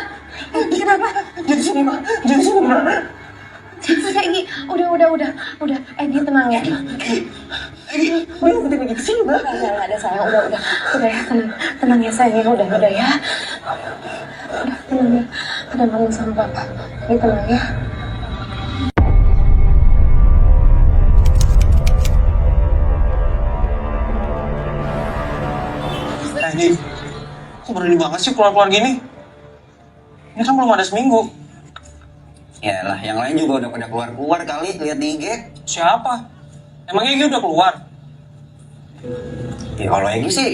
Egi kenapa? Jadi sini ma, jadi sini ma. Egi, udah. Egi tenang ya. Egi, udah sini ma. Nggak ada sayang, udah ya tenang ya sayang, udah ya. Udah tenang ya, udah mama sama papa. Egi tenang ya. Egi, kok berani banget sih keluar-keluar gini? Ini kan belum ada seminggu. Yalah, yang lain juga udah pada keluar-keluar kali, lihat di IG. Siapa? Emang Egi udah keluar? Ya kalau Egi sih,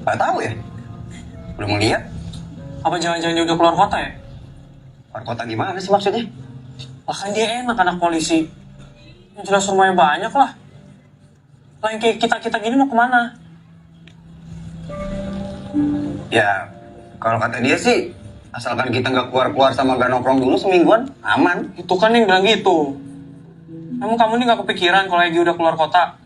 nggak tahu ya. Belum lihat. Apa jangan-jangan dia udah keluar kota ya? Keluar kota gimana sih maksudnya? Lah kan dia enak anak polisi. Yang jelas rumahnya banyak lah. Lah yang kayak kita gini mau kemana? Ya, kalau kata dia sih, asalkan kita nggak keluar-keluar sama gak nongkrong dulu semingguan, aman. Itu kan yang bilang gitu. Emang kamu nih gak kepikiran kalau Egi udah keluar kota?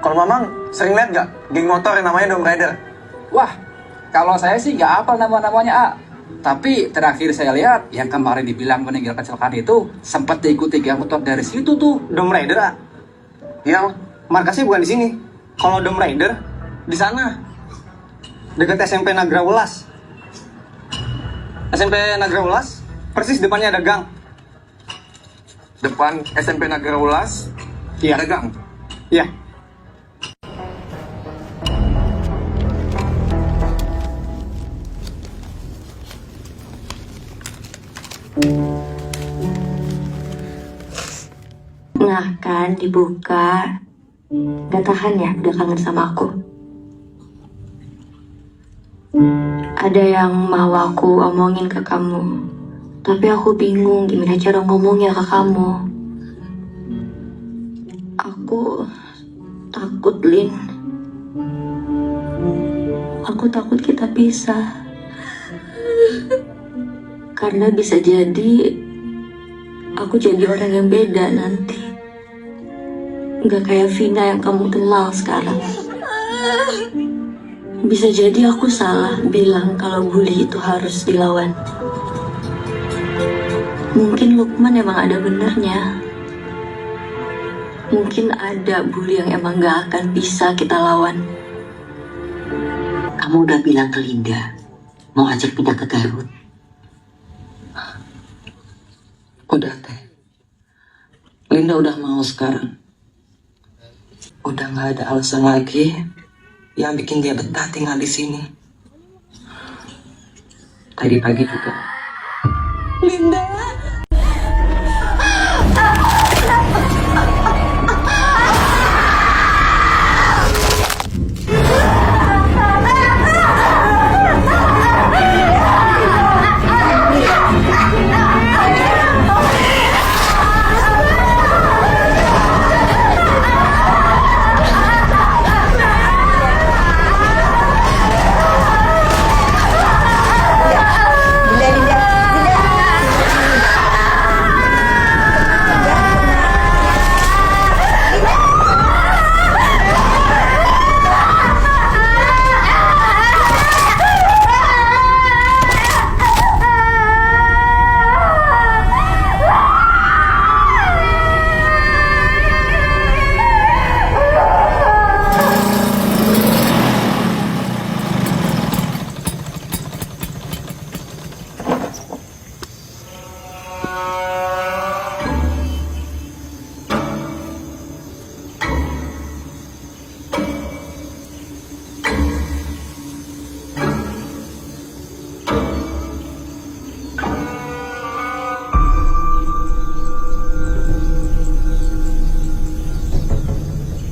Kalau Mamang sering lihat nggak geng motor yang namanya Dom Rider? Wah, kalau saya sih nggak hafal nama-namanya, A. Tapi terakhir saya lihat yang kemarin dibilang meninggal kecelakaan itu sempat diikuti geng motor dari situ tuh. Dom Rider, A. Yang markasnya bukan di sini. Kalau Dom Rider di sana, dekat SMP Nagra Welas. SMP Nagra Welas, persis depannya ada gang. Depan SMP Nagra Ulas, Iya. ada gang. Iya. Nah kan dibuka. Gak tahan ya udah kangen sama aku. Ada yang mau aku omongin ke kamu, tapi aku bingung gimana cara ngomongnya ke kamu. Aku takut, Lin. Aku takut kita pisah. Karena bisa jadi aku jadi orang yang beda nanti. Gak kayak Vina yang kamu kenal sekarang. Bisa jadi aku salah bilang kalau bully itu harus dilawan. Mungkin Lukman emang ada benernya. Mungkin ada bully yang emang gak akan bisa kita lawan. Kamu udah bilang ke Linda mau ajak pindah ke Garut. Udah teh. Linda udah mau sekarang. Udah nggak ada alasan lagi yang bikin dia betah tinggal di sini. Tadi pagi juga. Linda.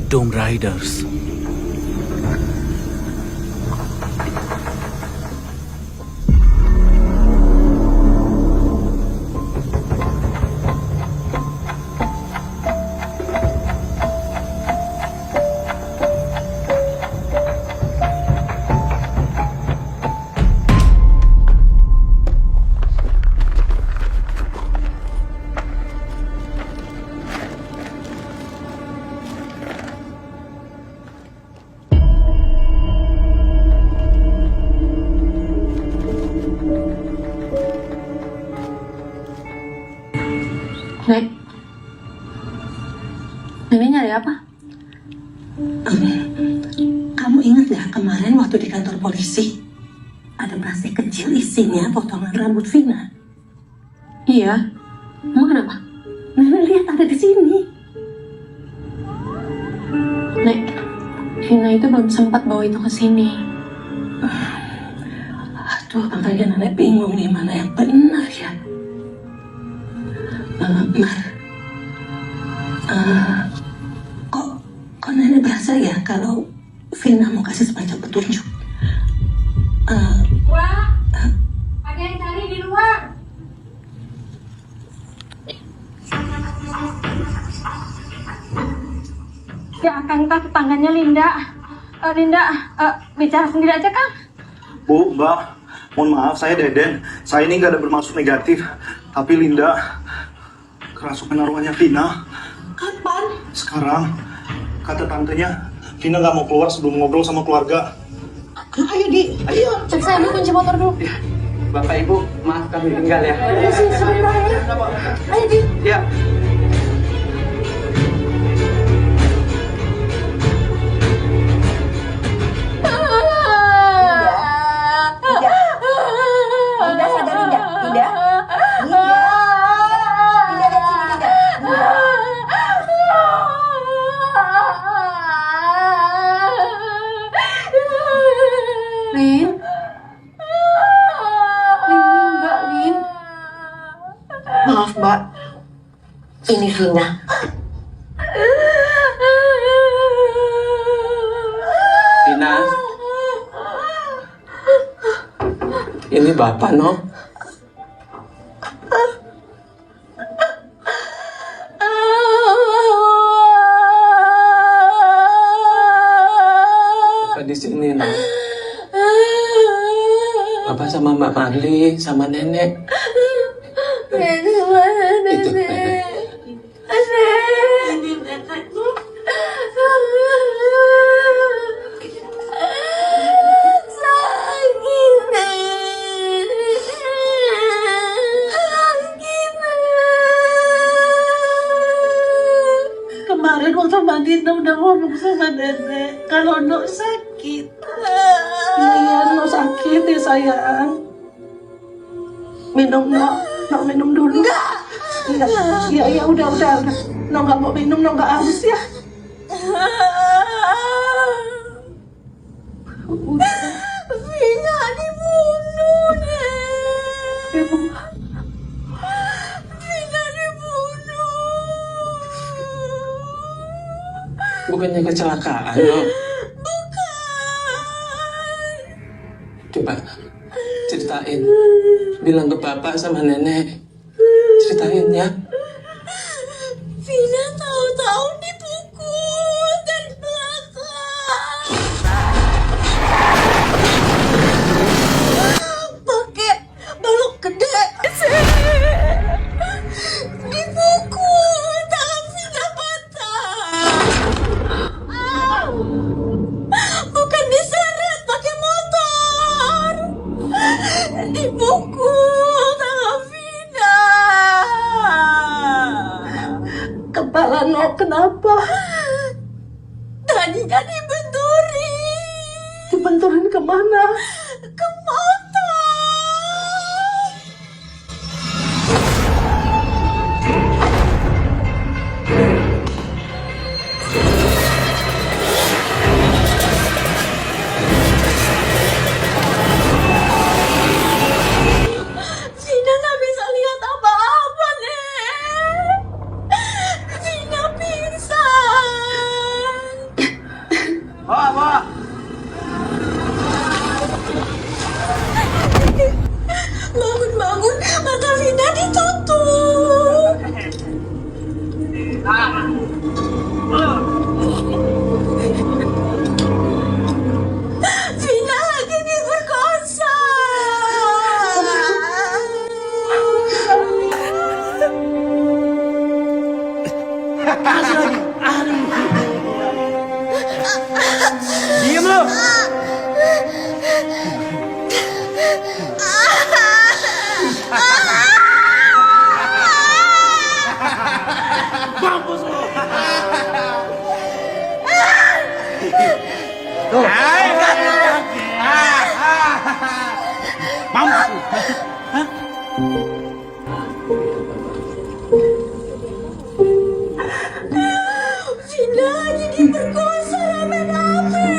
Dome Riders. Nek, Nenek nyari apa? Kamu ingat gak kemarin waktu di kantor polisi? Ada plastik kecil isinya potongan rambut Vina. Iya, emang kenapa? Nenek lihat ada di sini. Nek, Vina itu belum sempat bawa itu ke sini. Aduh, makanya Nenek bingung nih mana yang benar ya. Kok Nenek berasa ya kalau Vina mau kasih semacam petunjuk? Wah, ada yang cari di luar. Ya, Kang, tetangganya Linda. Linda, bicara sendiri aja, Kang. Bu, Mbak, mohon maaf, saya Deden. Saya ini nggak ada bermaksud negatif. Tapi Linda kerasukan arwahnya Vina. Kapan? Sekarang, kata tantenya, Vina nggak mau keluar sebelum ngobrol sama keluarga. Ayo, Di. Ayo. Cek saya dulu kunci motor dulu. Bapak Ibu, maaf kami tinggal ya. Ayo, sebentar ya. Ayo, Di. Ya. Linda sadar, Linda. Linda. Lin? Lin, enggak, Lin. Maaf, Mbak. Ini Vina. Vina. Ini Bapak, no? Bapak di sini, no? Bapak sama Mbak Marli, sama Nenek. Nenek mana, Itu Nenek? Kemarin waktu Madina udah ngomong sama Nenek kalau Nok sakit. Iya, Nok sakit ya sayang. Minum, Nok minum dulu. Enggak. Iya, udah. Nok nggak mau minum, Nok nggak haus ya. Vina dibunuh, Nek. Vina dibunuh. Bukannya kecelakaan, no? Coba ceritain, bilang ke Bapak sama Nenek. Ceritain ya. Vina tahu-tahu dipukul dari belakang. Pakai balok gede. Dipukul, tangan Vina patah. Bukan diseret pakai motor. Dipukul tangan Vina. Kepala Nok kenapa? Tadinya dibenturin. Dibenturin kemana? Ke motor. Vina nggak bisa lihat apa-apa, Nek. Vina pingsan. Diam lu. Mampus lu. Tuh. Mampus lu. Hah? Vina jadi perkosa rame-rame.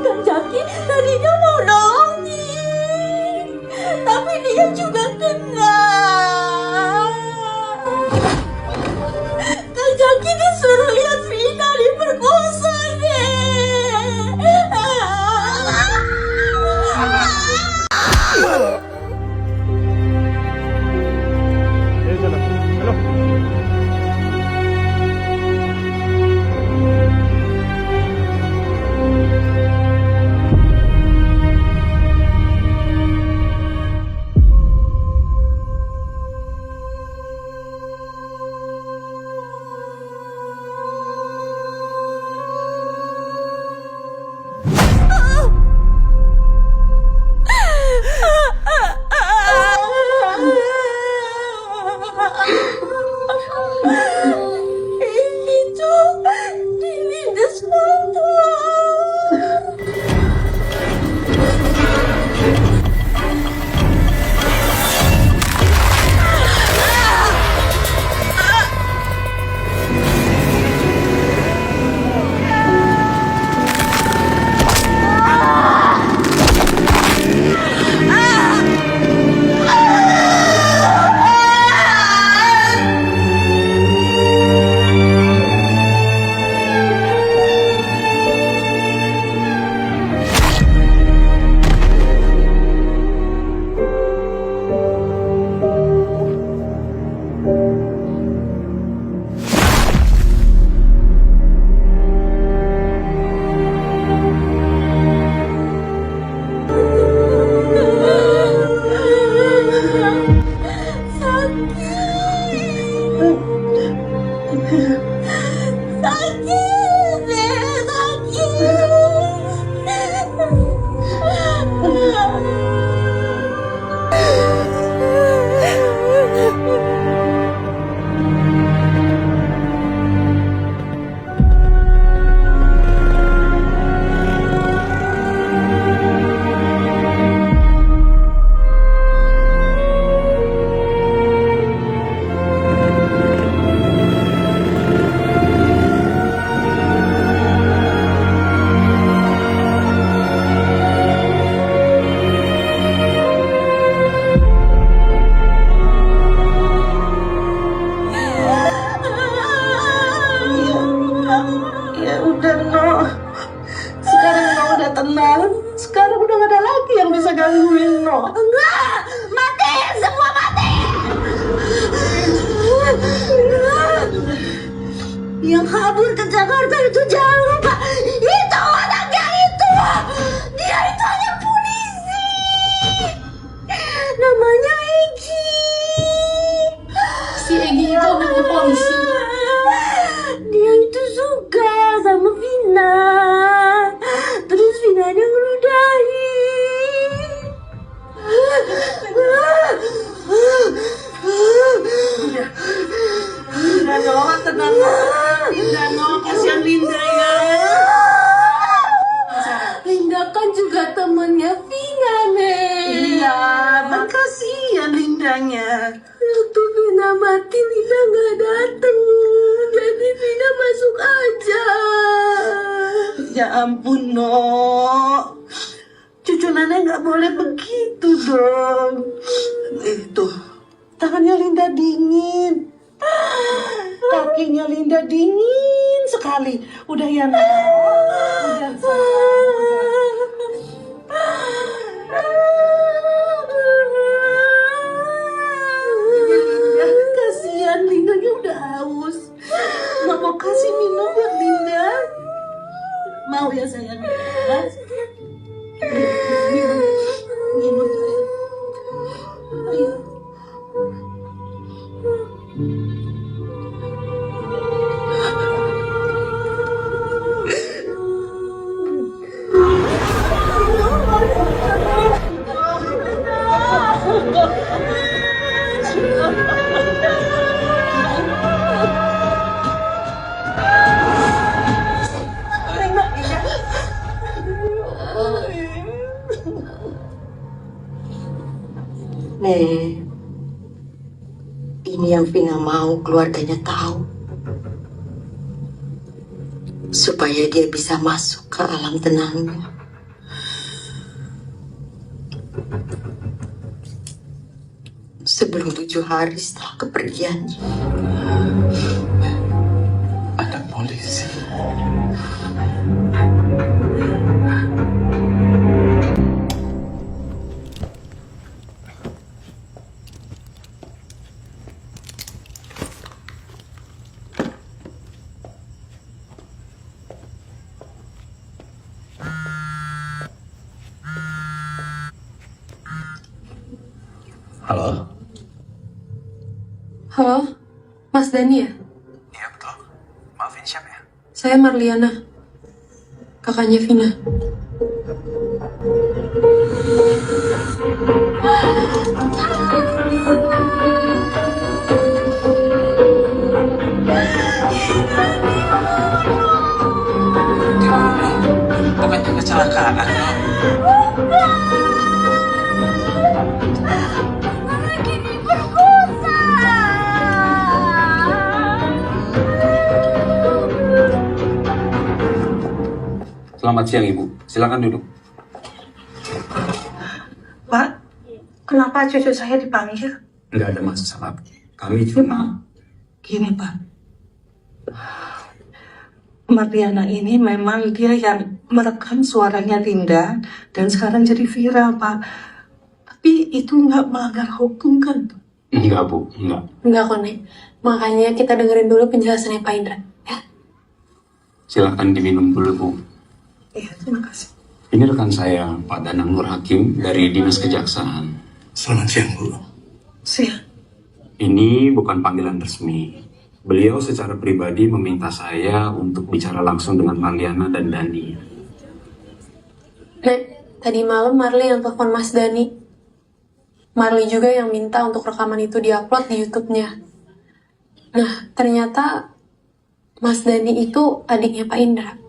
Kang Jaki tadinya mau nolongin, tapi dia juga kena. Kang Jaki disuruh lihat Vina diperkosa Ini tuh dilindas foto. Ya udah no, sekarang no udah tenang. Sekarang udah gak ada lagi yang bisa gangguin no. Enggak, mati, semua mati. Yang kabur ke Jakarta itu jangan lupa, itu orangnya itu. Dia itu hanya polisi. Namanya Egi. Si Egi itu orangnya polisi. Dia itu suka sama Vina. Terus Vinanya ngeludahin. Udah no, tenang. Udah no, kasihan Linda ya. Linda kan juga temennya Vina, Nek. Iya, kan kasihan Lindanya. Waktu Vina mati, Linda gak dateng. Jadi Vina masuk aja. Ya ampun, no. Cucu nenek gak boleh begitu dong. Tuh, Tangannya Linda dingin. Kakinya Linda dingin sekali. Udah ya, Nak. Udah, kasihan Lindanya udah haus. Nggak mau kasih minum buat Linda. Mau ya sayang? Minum sayang. Ayo. Nih, ini yang Vina mau keluarganya tahu. Supaya dia bisa masuk ke alam tenangnya. Sebelum 7 hari setelah kepergiannya. Ada polisi. Halo? Halo, Mas Dani ya? Iya betul. Maafin siapa ya? Saya Marliana, kakaknya Vina. Bukannya kecelakaan loh. Selamat siang Ibu, silakan duduk. Pak, kenapa cucu saya dipanggil? Nggak ada masalah. Kami cuma... Gini, Pak. Marliana ini memang dia yang merekam suaranya Linda dan sekarang jadi viral, Pak. Tapi itu nggak melanggar hukum kan? Enggak Bu, enggak. Enggak kok, Nek. Makanya kita dengerin dulu penjelasannya Pak Indra. Silakan diminum dulu Bu. Iya, terima kasih. Ini rekan saya, Pak Danang Nur Hakim dari Dinas Kejaksaan. Selamat siang, Bu. Siang. Ini bukan panggilan resmi. Beliau secara pribadi meminta saya untuk bicara langsung dengan Marliana dan Dani. Nek, tadi malam Marli yang telepon Mas Dani. Marli juga yang minta untuk rekaman itu diupload di YouTube-nya. Nah, ternyata Mas Dani itu adiknya Pak Indra.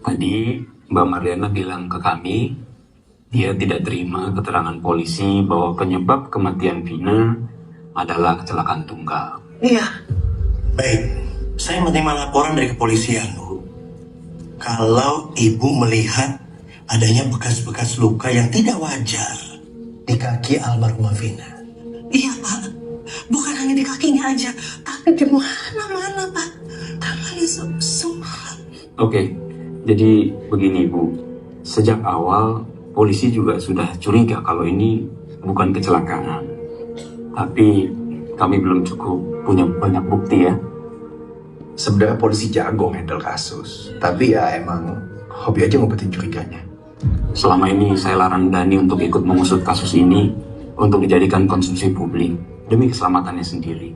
Tadi Mbak Marliana bilang ke kami, dia tidak terima keterangan polisi bahwa penyebab kematian Vina adalah kecelakaan tunggal. Iya. Baik, saya menerima laporan dari kepolisian, Bu. Kalau Ibu melihat adanya bekas-bekas luka yang tidak wajar di kaki almarhumah Vina. Iya, Pak. Bukan hanya di kakinya aja, tapi di mana-mana, Pak. Tangannya semua. Oke, jadi begini Bu, sejak awal polisi juga sudah curiga kalau ini bukan kecelakaan. Tapi kami belum cukup punya banyak bukti ya. Sebenarnya polisi jago handle kasus, tapi ya emang hobi aja ngumpetin curiganya. Selama ini saya larang Dani untuk ikut mengusut kasus ini untuk dijadikan konsumsi publik demi keselamatannya sendiri.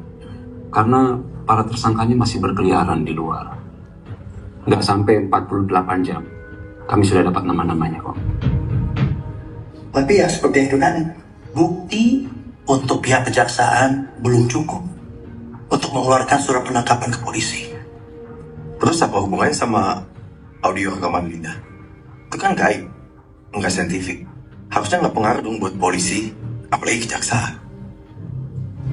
Karena para tersangkanya masih berkeliaran di luar. Nggak sampai 48 jam, kami sudah dapat nama-namanya kok. Tapi ya seperti itu kan, bukti untuk pihak kejaksaan belum cukup untuk mengeluarkan surat penangkapan ke polisi. Terus apa hubungannya sama audio rekaman Linda? Itu kan gaib, nggak saintifik. Harusnya nggak pengaruh dong buat polisi, apalagi kejaksaan.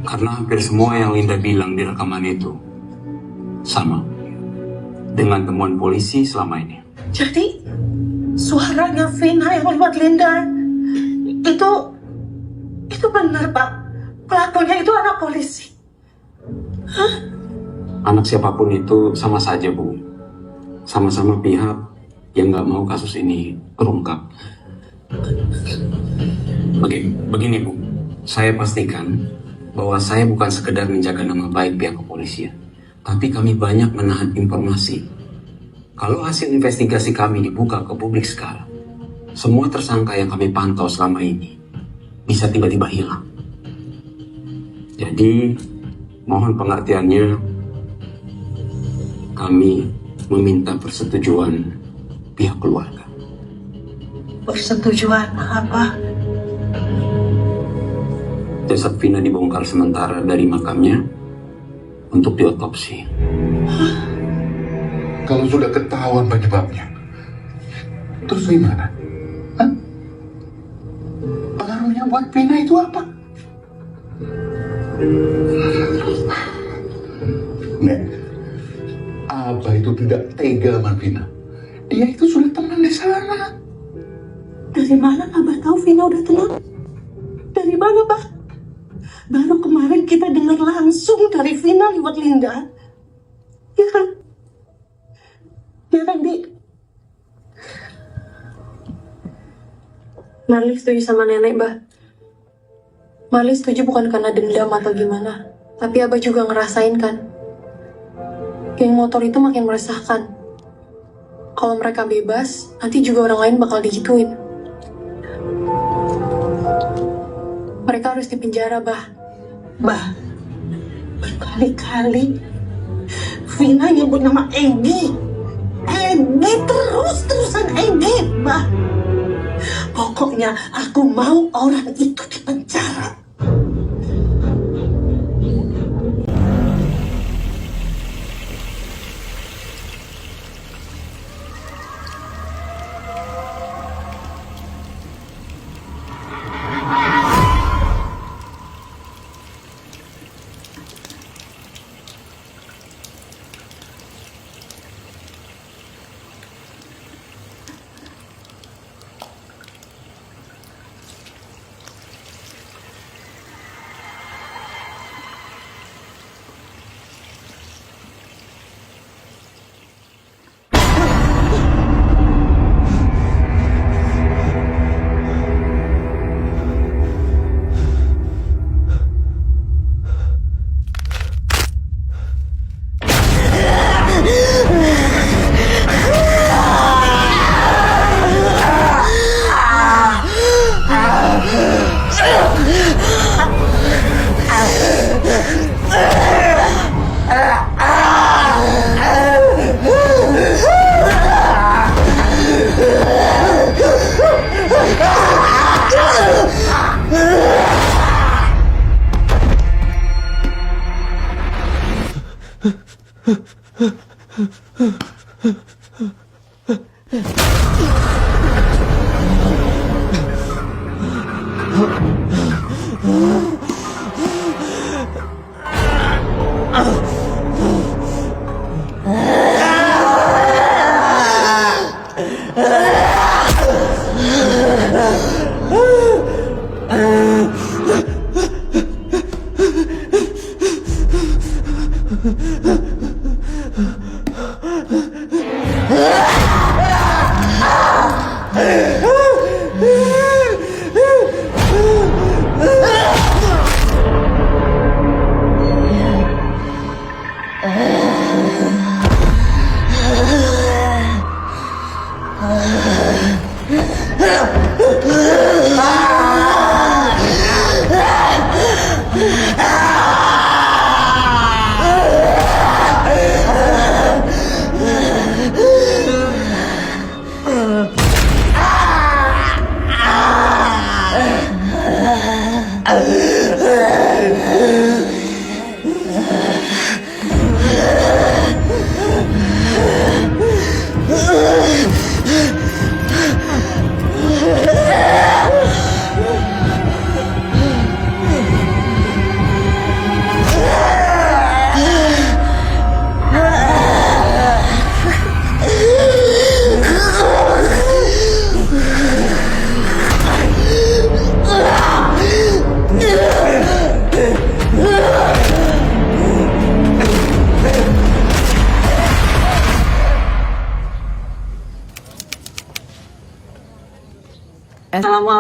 Karena hampir semua yang Linda bilang di rekaman itu sama dengan temuan polisi selama ini. Jadi suaranya Vina yang lewat Linda itu Itu benar, Pak. Pelakunya itu anak polisi. Hah? Anak siapapun itu sama saja, Bu. Sama-sama pihak yang nggak mau kasus ini terungkap. Begini, Bu. Saya pastikan bahwa saya bukan sekedar menjaga nama baik pihak kepolisian, tapi kami banyak menahan informasi. Kalau hasil investigasi kami dibuka ke publik sekarang, semua tersangka yang kami pantau selama ini bisa tiba-tiba hilang. Jadi, mohon pengertiannya, kami meminta persetujuan pihak keluarga. Persetujuan apa? Jasad Vina dibongkar sementara dari makamnya untuk diotopsi. Kalau sudah ketahuan penyebabnya, terus gimana? Hah? Pengaruhnya buat Vina itu apa? Nek, Abah itu tidak tega sama Vina. Dia itu sudah tenang di sana. Dari mana Abah tahu Vina udah tenang? Dari mana, Pak? Baru kemarin kita dengar langsung dari Vina lewat Linda. Ya kan? Ya kan, Di? Marli setuju sama nenek, Bah. Marli setuju bukan karena dendam atau gimana, tapi Abah juga ngerasain kan. Geng motor itu makin meresahkan. Kalau mereka bebas, nanti juga orang lain bakal digituin. Mereka harus dipenjara, Bah. Bah, berkali-kali Vina nyebut nama Egy. Egy terus-terusan Egy, Bah. Pokoknya aku mau orang itu dipenjara.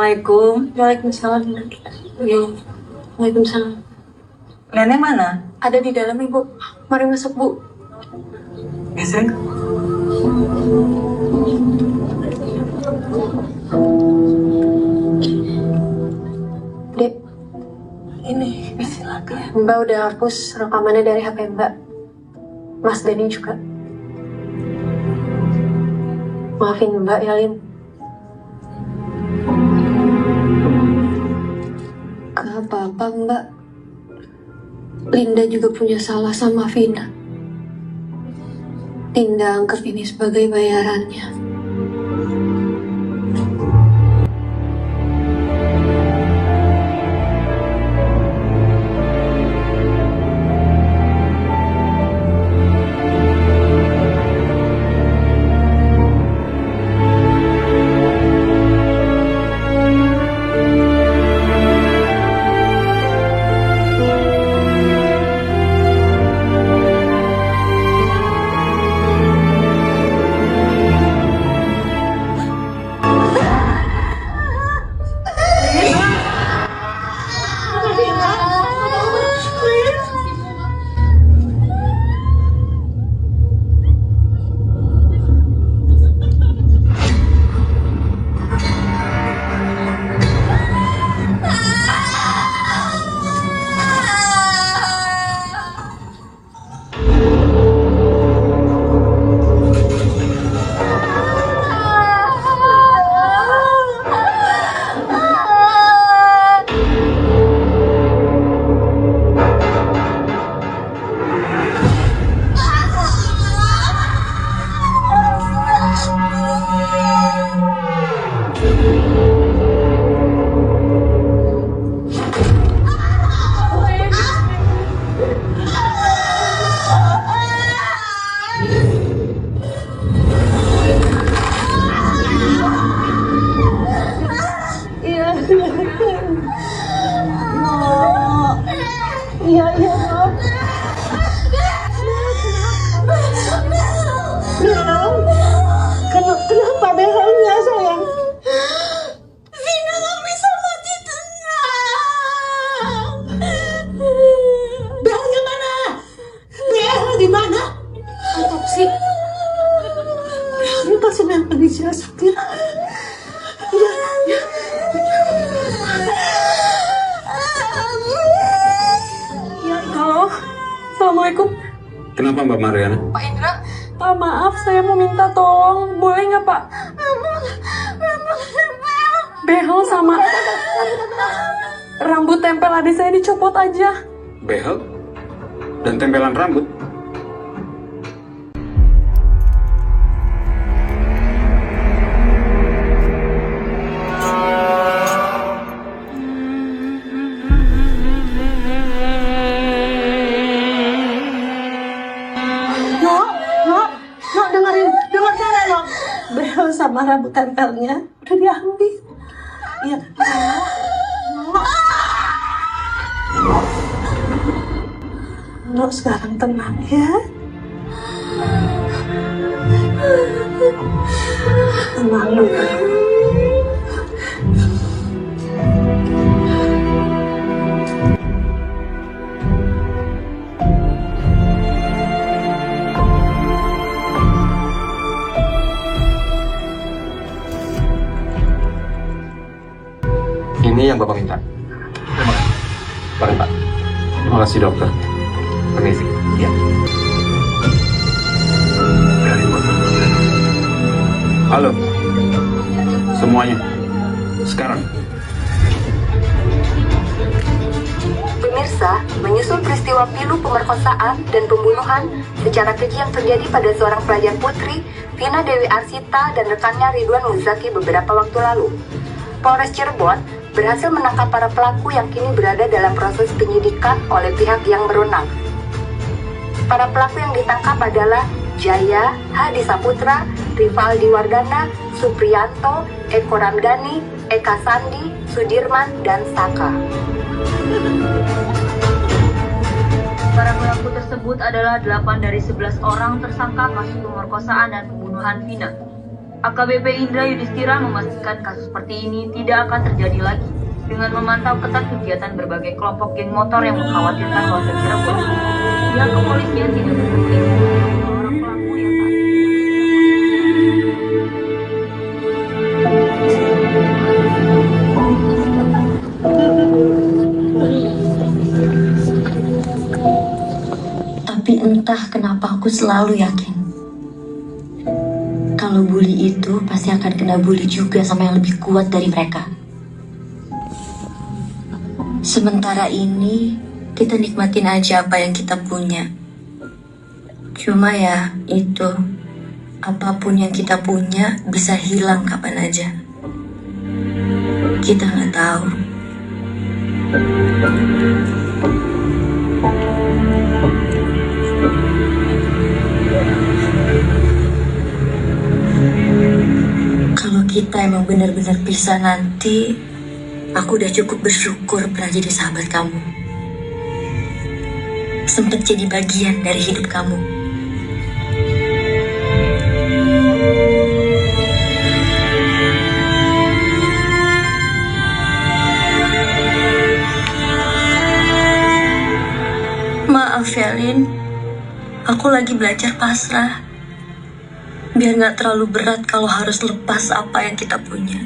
Assalamualaikum. Waalaikumsalam. Ya. Waalaikumsalam. Nenek mana? Ada di dalam, Ibu. Mari masuk, Bu. Geser. Dek, ini silakan. Mbak udah hapus rekamannya dari HP Mbak. Mas Dani juga. Maafin Mbak ya, Lin. Gak apa-apa, Mbak. Linda juga punya salah sama Vina. Linda anggap ini sebagai bayarannya. Kenapa behelnya sayang? Vina gak bisa mati tenang. Behelnya mana? Behel di mana? Otopsi. Behelnya pasti nempel di jasad. Ya. Halo. Assalamualaikum. Kenapa Mbak Mariana? Pak Indra. Pak, maaf, saya mau minta tolong. Boleh nggak, Pak? Behel sama rambut tempel adik saya dicopot aja. Behel? Dan tempelan rambut? Behel sama rambut tempelnya udah diambil. Iya. Nok sekarang tenang ya. Tenang dulu. Ini yang Bapak minta. Terima kasih. Mari Pak. Terima kasih dokter. Permisi. Ya. Halo. Semuanya. Sekarang. Pemirsa, menyusul peristiwa pilu pemerkosaan dan pembunuhan secara keji yang terjadi pada seorang pelajar putri, Vina Dewi Arsita dan rekannya Ridwan Muzaki beberapa waktu lalu, Polres Cirebon berhasil menangkap para pelaku yang kini berada dalam proses penyidikan oleh pihak yang berwenang. Para pelaku yang ditangkap adalah Jaya, Hadi Saputra, Rivaldi Wardana, Supriyanto, Eko Ramdhani, Eka Sandi, Sudirman, dan Saka. Para pelaku tersebut adalah 8 dari 11 orang tersangka kasus pemerkosaan dan pembunuhan Vina. AKBP Indra Yudhistira memastikan kasus seperti ini tidak akan terjadi lagi dengan memantau ketat kegiatan berbagai kelompok geng motor yang mengkhawatirkan warga Cirebon. Pihak kepolisian tidak berhenti orang pelaku yang Tapi entah kenapa aku selalu yakin kalau bully itu pasti akan kena bully juga sama yang lebih kuat dari mereka. Sementara ini kita nikmatin aja apa yang kita punya. Cuma ya itu, apapun yang kita punya bisa hilang kapan aja. Kita nggak tahu. Kalau kita emang benar-benar bisa nanti, aku udah cukup bersyukur pernah jadi sahabat kamu. Sempet jadi bagian dari hidup kamu. Maaf ya, Lin. Aku lagi belajar pasrah. Biar gak terlalu berat kalau harus lepas apa yang kita punya.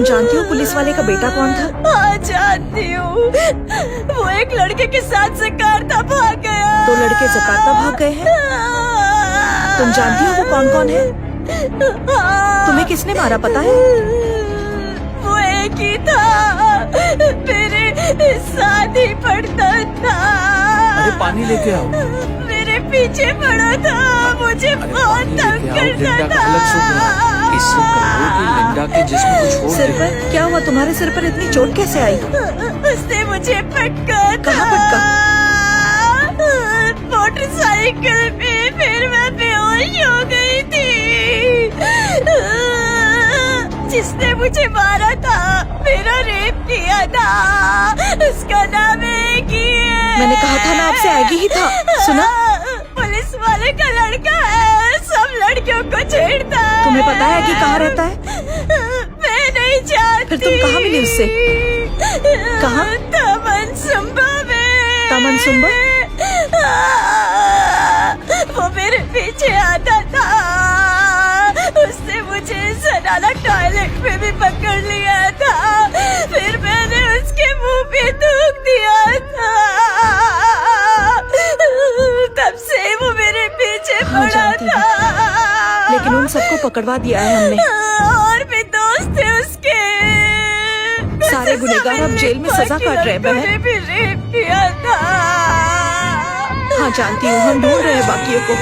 जानती हो पुलिस वाले का बेटा कौन था? हाँ जानती हूँ, वो एक लड़के के साथ जकार्ता भाग गया। दो लड़के जकार्ता भाग गए हैं? तुम जानती हो वो कौन कौन है? तुम्हें किसने मारा पता है? वो एक ही था, मेरे साथ ही पढ़ता था। अरे पानी लेके आओ। मेरे पीछे पड़ा था, मुझे बहुत तंग करता था। इससे कहो कि लिंडा के जिस्म को छोड़ सिर पर क्या हुआ? तुम्हारे सिर पर इतनी चोट कैसे आई? उसने मुझे पटका। कहाँ पटका? मोटरसाइकिल पे, फिर मैं बेहोश हो गई थी। जिसने मुझे मारा था, मेरा रेप किया था, उसका नाम एगी है। मैंने कहा था ना आपसे एगी ही था। सुना? पुलिस वाले का लड़का है, सब लड़कियों को छेड़ता है। तुम्हें पता है कि कहाँ रहता है? मैं नहीं जानती। फिर तुम कहाँ मिली उससे? कहाँ? तमनसुम्बा में। तमनसुम्बा? वो मेरे पीछे आता था, उसने मुझे सनाला टॉयलेट में भी पकड़ लिया था, फिर मैंने उसके मुंह पे थूक दिया था। तब से वो मेरे पीछे पड़ा था। लेकिन उन सबको पकड़वा दिया है हमने। और भी दोस्त थे उसके। सारे गुनहगार अब जेल में सजा काट रहे हैं। भी रेप किया था। हाँ जानती हूँ, हम ढूंढ रहे हैं बाकियों को।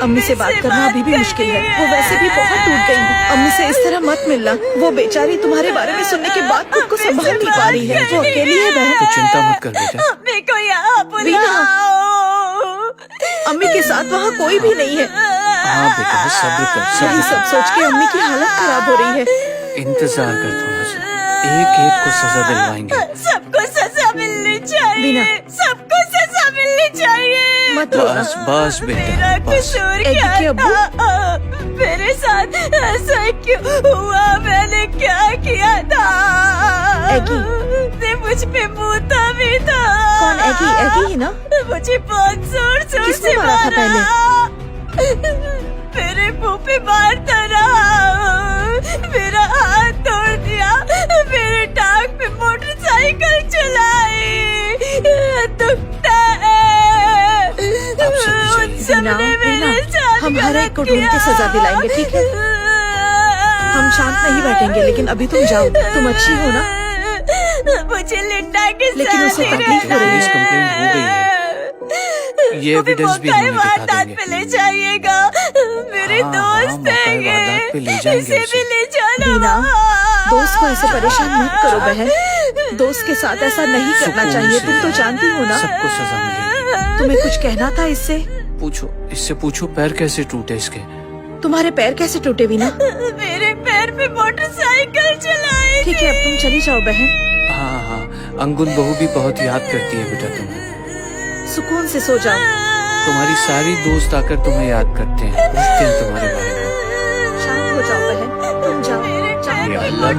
अम्मी से बात करना अभी भी मुश्किल है, वो वैसे भी बहुत टूट गई हैं। अम्मी से इस तरह मत मिलना, वो बेचारी तुम्हारे बारे में सुनने के बाद खुद को संभाल नहीं पा रही है। वो अकेली है बहन। तो चिंता मत कर बेटा। अम्मी को यहाँ बुलाओ। अम्मी के साथ वहाँ कोई भी नहीं है। हाँ बेटा सब्र कर। यही सब सोच के अम्मी की हालत खराब हो रही है। इंतजार कर थोड़ा सा, एक एक को सजा दिलवाएंगे। सबको सजा मिलनी चाहिए, सबको सजा मिलनी चाहिए। मत रोना। बस बेटा मेरा कसूर क्या था? मेरे साथ ऐसा क्यों हुआ? मैंने क्या किया था? ने मुझ पे मूता भी था। कौन एगी? एगी ही ना? मुझे बहुत जोर से मारा था पहले? मेरे मुंह पे मारता रहा, मेरा हाथ तोड़ दिया, मेरे टांग पे मोटरसाइकिल चलाई, दुखता है। उन सबने मेरे हर एक को ढूंढ के सजा दिलाएंगे, ठीक है? हम शांत नहीं बैठेंगे, लेकिन अभी तुम जाओ। तुम अच्छी हो ना? मुझे लिंडा के लेकिन उसे तकलीफ हो रही पुलिस है। कंप्लेंट हो गई है। ये एविडेंस भी हमें दिखा देंगे। पे ले जाइएगा, मेरे दोस्त है वारदात पे ले जाएंगे इसे उसे। भी ले जाना। वीना, दोस्त को ऐसे परेशान मत करो बहन। दोस्त के साथ ऐसा नहीं करना सुकून चाहिए, से तुम तो जानती हो ना। सबको सजा मिलेगी। तुम्हें कुछ कहना था इससे? पूछो, इससे पूछो पैर कैसे टूटे इसके। तुम्हारे पैर कैसे टूटे वीना? मेरे पैर पे मोटरसाइकिल चलाई। ठीक है, अब तुम चली जाओ बहन। हाँ हाँ, अंगुल बहू भी बहुत याद करती है बेटा तुम्हें। सुकून से सो जाओ। तुम्हारी सारी दोस्त आकर तुम्हें याद करते हैं, पूछते हैं तुम्हारे बारे में। शांत हो जाओ बहन, तुम जाओ। या अल्लाह,